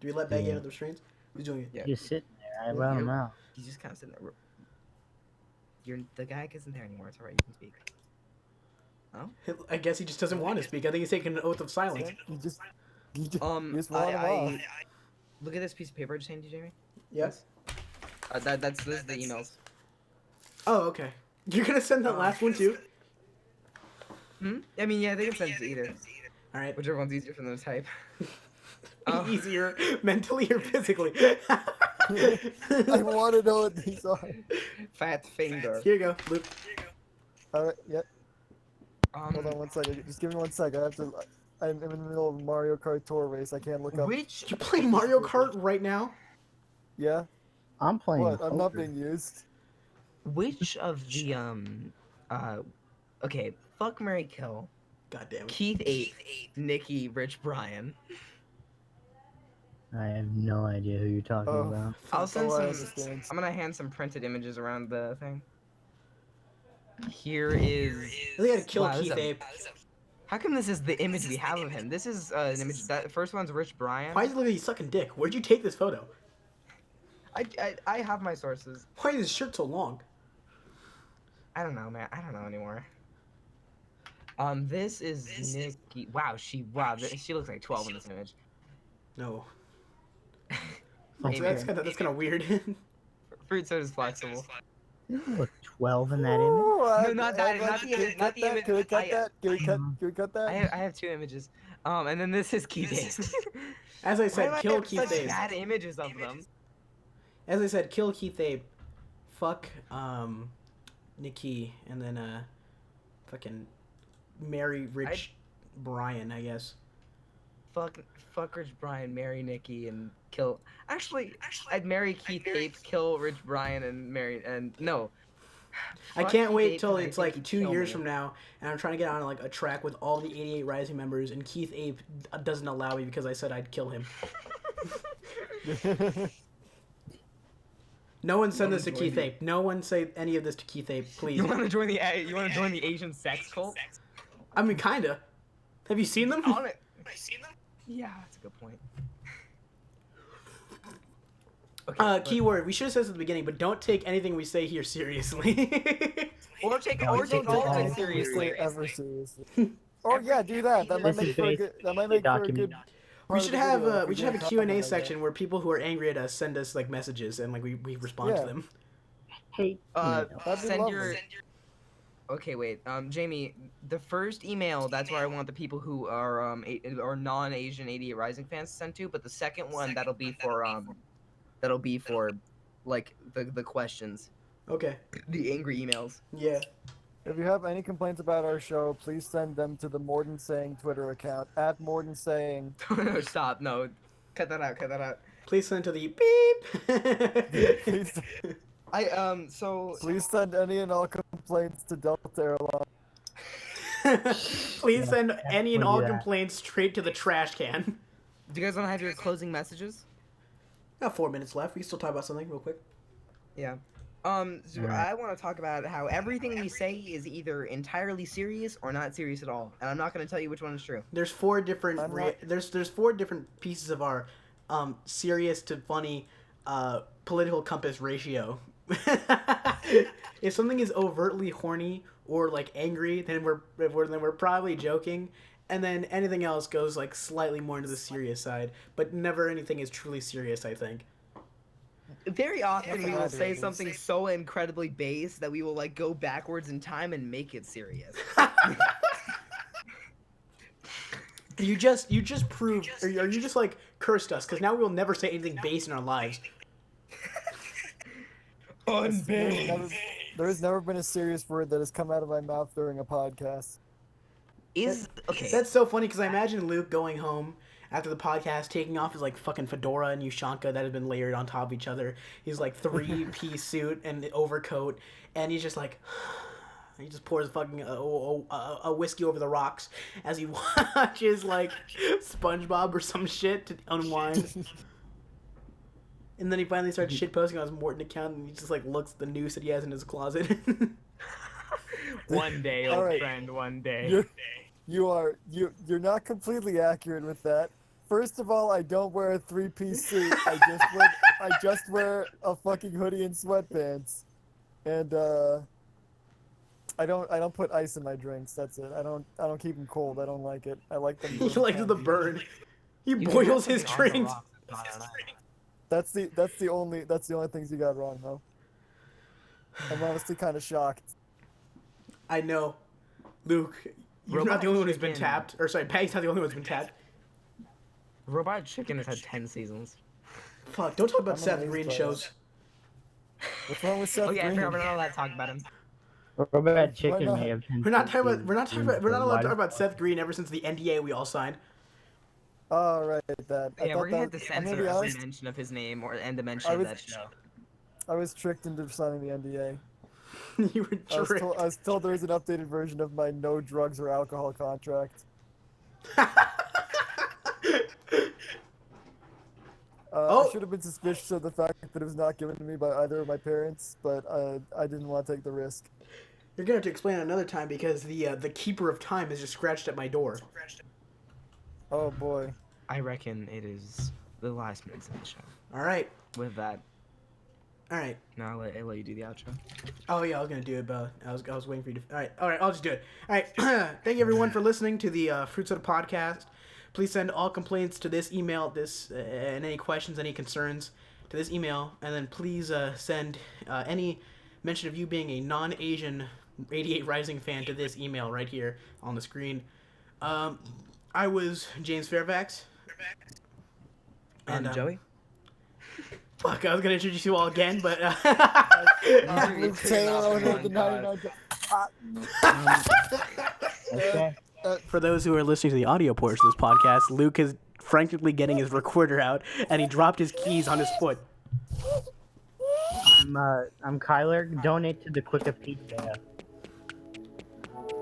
[SPEAKER 1] Do we let Baggy
[SPEAKER 2] Yeah.
[SPEAKER 1] out of the restraints? Who's doing it?
[SPEAKER 3] Yeah.
[SPEAKER 2] Just sitting there. I
[SPEAKER 3] Well,
[SPEAKER 2] let him
[SPEAKER 3] you're-
[SPEAKER 2] out.
[SPEAKER 3] He's just kind of sitting there. The guy isn't there anymore. It's alright. You can speak.
[SPEAKER 1] I guess he just doesn't want to speak. I think he's taking an oath of silence.
[SPEAKER 4] You just you just want him
[SPEAKER 3] I
[SPEAKER 4] off.
[SPEAKER 3] look at this piece of paper I just handed you, Jamie.
[SPEAKER 1] Yes.
[SPEAKER 3] That's the emails.
[SPEAKER 1] Oh, okay. You're gonna send that last one too?
[SPEAKER 3] I mean, yeah, they can send it to either.
[SPEAKER 1] All right.
[SPEAKER 3] Whichever one's easier for them to type.
[SPEAKER 1] Easier mentally or physically.
[SPEAKER 4] I want to know what these are.
[SPEAKER 3] Fat finger.
[SPEAKER 1] Here you go, Luke.
[SPEAKER 4] All right, yep. Hold on one second. Just give me 1 second. I'm in the middle of a Mario Kart tour race. I can't look up.
[SPEAKER 3] Which
[SPEAKER 1] You playing Mario Kart right now?
[SPEAKER 4] Yeah.
[SPEAKER 2] I'm playing.
[SPEAKER 4] What? I'm not
[SPEAKER 2] poker.
[SPEAKER 4] being used.
[SPEAKER 3] which of the okay, fuck Mary Kill,
[SPEAKER 1] God damn it.
[SPEAKER 3] Keith 8, Nikki, Rich Brian.
[SPEAKER 2] I have no idea who you're talking
[SPEAKER 4] Oh.
[SPEAKER 2] about.
[SPEAKER 3] I'll send
[SPEAKER 4] Oh, I
[SPEAKER 3] some.
[SPEAKER 4] understand.
[SPEAKER 3] I'm gonna hand some printed images around the thing. Here is.
[SPEAKER 1] I think I had to kill
[SPEAKER 3] Wow, this
[SPEAKER 1] Keith
[SPEAKER 3] is a-
[SPEAKER 1] Ape.
[SPEAKER 3] How come this is the image we have of him? This is an image. That first one's Rich Brian.
[SPEAKER 1] Why is it like he's sucking dick? Where'd you take this photo?
[SPEAKER 3] I have my sources.
[SPEAKER 1] Why is his shirt so long?
[SPEAKER 3] I don't know, man. I don't know anymore. This is Nikki. Wow, she looks like 12 in this image.
[SPEAKER 1] No.
[SPEAKER 3] Hey,
[SPEAKER 1] That's
[SPEAKER 3] man.
[SPEAKER 1] kind of weird.
[SPEAKER 3] Fruit soda's flexible.
[SPEAKER 2] You look 12 in that image.
[SPEAKER 4] Oh,
[SPEAKER 3] No, not that- not the image- not the image.
[SPEAKER 4] Can we cut
[SPEAKER 3] I-
[SPEAKER 4] that? Can we cut that?
[SPEAKER 3] I have two images. And then this is Keith Ape.
[SPEAKER 1] As I
[SPEAKER 3] Why
[SPEAKER 1] said,
[SPEAKER 3] do I
[SPEAKER 1] kill
[SPEAKER 3] have
[SPEAKER 1] Keith
[SPEAKER 3] such
[SPEAKER 1] Ape.
[SPEAKER 3] bad images of them?
[SPEAKER 1] As I said, kill Keith Ape. Fuck Nikki, and then fucking marry Rich Brian, I guess.
[SPEAKER 3] Fuck Rich Brian, marry Nikki, and kill. Actually, I'd marry Keith Ape, kill Rich Brian, and no.
[SPEAKER 1] I
[SPEAKER 3] Fuck
[SPEAKER 1] can't
[SPEAKER 3] Keith
[SPEAKER 1] wait
[SPEAKER 3] Ape,
[SPEAKER 1] till
[SPEAKER 3] and I
[SPEAKER 1] it's
[SPEAKER 3] think
[SPEAKER 1] like
[SPEAKER 3] he'd
[SPEAKER 1] 2
[SPEAKER 3] kill
[SPEAKER 1] years
[SPEAKER 3] me.
[SPEAKER 1] from now, and I'm trying to get on like a track with all the 88 Rising members, and Keith Ape doesn't allow me because I said I'd kill him. No one send this to Keith Ape. No one say any of this to Keith Ape, please.
[SPEAKER 3] You want to join the Asian sex cult?
[SPEAKER 1] I mean, kinda. Have you seen them?
[SPEAKER 3] On it. Yeah, that's a good point. Okay, but-
[SPEAKER 1] Keyword. We should have said this at the beginning, but don't take anything we say here seriously.
[SPEAKER 3] or take
[SPEAKER 2] Don't
[SPEAKER 3] all
[SPEAKER 2] take
[SPEAKER 3] of it
[SPEAKER 2] anything
[SPEAKER 3] seriously.
[SPEAKER 4] Ever seriously. Oh yeah, do that. That might
[SPEAKER 2] This
[SPEAKER 4] make
[SPEAKER 2] is
[SPEAKER 4] for a good. That might make for a good.
[SPEAKER 1] We
[SPEAKER 4] part
[SPEAKER 1] should
[SPEAKER 4] of the
[SPEAKER 1] have
[SPEAKER 4] video if
[SPEAKER 1] we should
[SPEAKER 4] do
[SPEAKER 1] have a
[SPEAKER 4] something
[SPEAKER 1] Q&A
[SPEAKER 4] like that.
[SPEAKER 1] section where people who are angry at us send us like messages and like we respond
[SPEAKER 4] Yeah.
[SPEAKER 1] to them.
[SPEAKER 2] Hey,
[SPEAKER 4] That'd be
[SPEAKER 3] Send
[SPEAKER 4] lovely.
[SPEAKER 3] your. Okay, wait. Jamie, the first email, that's where I want the people who are non-Asian 88 Rising fans to send to, but the second one that'll be for like the questions,
[SPEAKER 1] Okay.
[SPEAKER 3] the angry emails.
[SPEAKER 1] Yeah.
[SPEAKER 4] If you have any complaints about our show, please send them to the Morden Saying Twitter account at Morden Saying.
[SPEAKER 3] No, stop. No. Cut that out.
[SPEAKER 1] Please send to the beep.
[SPEAKER 4] Please,
[SPEAKER 3] So
[SPEAKER 4] please send any and all complaints to Delta Airlines.
[SPEAKER 1] Please send any and all
[SPEAKER 2] do that.
[SPEAKER 1] complaints straight to the trash can.
[SPEAKER 3] do you guys want to have your closing messages?
[SPEAKER 1] Got 4 minutes left. We can still talk about something real quick.
[SPEAKER 3] Yeah. So
[SPEAKER 2] Alright.
[SPEAKER 3] I want to talk about how everything we say is either entirely serious or not serious at all, and I'm not going to tell you which one is true.
[SPEAKER 1] There's 4 different
[SPEAKER 4] I'm not-
[SPEAKER 1] there's 4 different pieces of our serious to funny political compass ratio. If something is overtly horny or like angry, then we're probably joking, and then anything else goes like slightly more into the serious side, but never anything is truly serious, I think.
[SPEAKER 3] Very often we will
[SPEAKER 4] Yeah.
[SPEAKER 3] say something so incredibly base that we will like go backwards in time and make it serious.
[SPEAKER 1] You just proved, or you just like cursed us, because now we will never say anything base in our lives.
[SPEAKER 4] There has never been a serious word that has come out of my mouth during a podcast.
[SPEAKER 3] Is okay.
[SPEAKER 1] That's so funny because I imagine Luke going home after the podcast, taking off his like fucking fedora and Ushanka that have been layered on top of each other. He's like 3-piece suit and the overcoat, and he's just like, he just pours fucking a whiskey over the rocks as he watches like SpongeBob or some shit to unwind. And then he finally started shitposting on his Morton account, and he just like looks at the noose that he has in his closet.
[SPEAKER 3] One day,
[SPEAKER 4] All
[SPEAKER 3] old
[SPEAKER 4] right.
[SPEAKER 3] friend, one day.
[SPEAKER 4] You're not completely accurate with that. First of all, I don't wear a three-piece suit. I just wear a fucking hoodie and sweatpants. And I don't put ice in my drinks. That's it. I don't keep them cold. I don't like it. I like them.
[SPEAKER 1] He
[SPEAKER 4] room
[SPEAKER 1] likes the
[SPEAKER 4] temperature.
[SPEAKER 1] burn. He
[SPEAKER 3] You can
[SPEAKER 1] boils
[SPEAKER 3] have
[SPEAKER 1] his
[SPEAKER 3] something on the
[SPEAKER 1] drinks.
[SPEAKER 3] rocks, not on ice.
[SPEAKER 4] That's the only things you got wrong, though. I'm honestly kind of shocked.
[SPEAKER 1] I know. Luke, you're not
[SPEAKER 3] Robot
[SPEAKER 1] the only one who's been
[SPEAKER 3] chicken.
[SPEAKER 1] tapped. Or sorry, Baggy's not the only one who's been tapped.
[SPEAKER 3] Robot Chicken has had 10 seasons.
[SPEAKER 1] Fuck, don't talk about
[SPEAKER 4] I'm
[SPEAKER 1] Seth
[SPEAKER 4] amazed
[SPEAKER 1] Green
[SPEAKER 4] by
[SPEAKER 1] shows.
[SPEAKER 4] What's wrong with Seth
[SPEAKER 3] Oh yeah, I
[SPEAKER 4] Green?
[SPEAKER 3] forgot we're not allowed to talk about him.
[SPEAKER 2] Robot Chicken
[SPEAKER 4] not?
[SPEAKER 2] may have.
[SPEAKER 1] We're not allowed to talk about Seth Green ever since the NDA we all signed.
[SPEAKER 4] Oh, right, that. I
[SPEAKER 3] Yeah,
[SPEAKER 4] thought
[SPEAKER 3] we're gonna have
[SPEAKER 4] that-
[SPEAKER 3] to
[SPEAKER 4] I'm gonna
[SPEAKER 3] censor
[SPEAKER 4] be
[SPEAKER 3] every
[SPEAKER 4] honest,
[SPEAKER 3] mention of his name and the mention
[SPEAKER 4] I
[SPEAKER 3] of
[SPEAKER 4] was-
[SPEAKER 3] that show.
[SPEAKER 4] I was tricked into signing the NDA.
[SPEAKER 1] You were tricked.
[SPEAKER 4] I was told there was an updated version of my no drugs or alcohol contract.
[SPEAKER 1] Oh!
[SPEAKER 4] I should have been suspicious of the fact that it was not given to me by either of my parents, but I didn't want to take the risk.
[SPEAKER 1] You're gonna have to explain another time because the keeper of time has just scratched at my door.
[SPEAKER 4] Oh boy.
[SPEAKER 3] I reckon it is the last minutes of the show.
[SPEAKER 1] All right,
[SPEAKER 3] With that,
[SPEAKER 1] all right.
[SPEAKER 3] now I'll let you do the outro.
[SPEAKER 1] Oh yeah, I was gonna do it, but I was waiting for you to. All right, I'll just do it. All right, thank you everyone for listening to the Fruit Soda podcast. Please send all complaints to this email, and any questions, any concerns to this email, and then please send any mention of you being a non-Asian 88 Rising fan to this email right here on the screen. I was James Fairfax.
[SPEAKER 3] And Joey?
[SPEAKER 1] Fuck, I was gonna introduce you all again, but
[SPEAKER 4] Luke Taylor, owner of the 99.
[SPEAKER 2] Okay.
[SPEAKER 1] for those who are listening to the audio portion of this podcast, Luke is frantically getting his recorder out, and he dropped his keys on his foot.
[SPEAKER 2] I'm Kyler. Donate to the Quick of Pizza.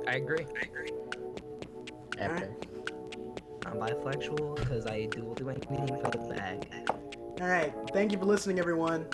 [SPEAKER 3] I agree.
[SPEAKER 2] Epic.
[SPEAKER 3] I'm bisexual because I do anything for the bag.
[SPEAKER 1] All right, thank you for listening, everyone.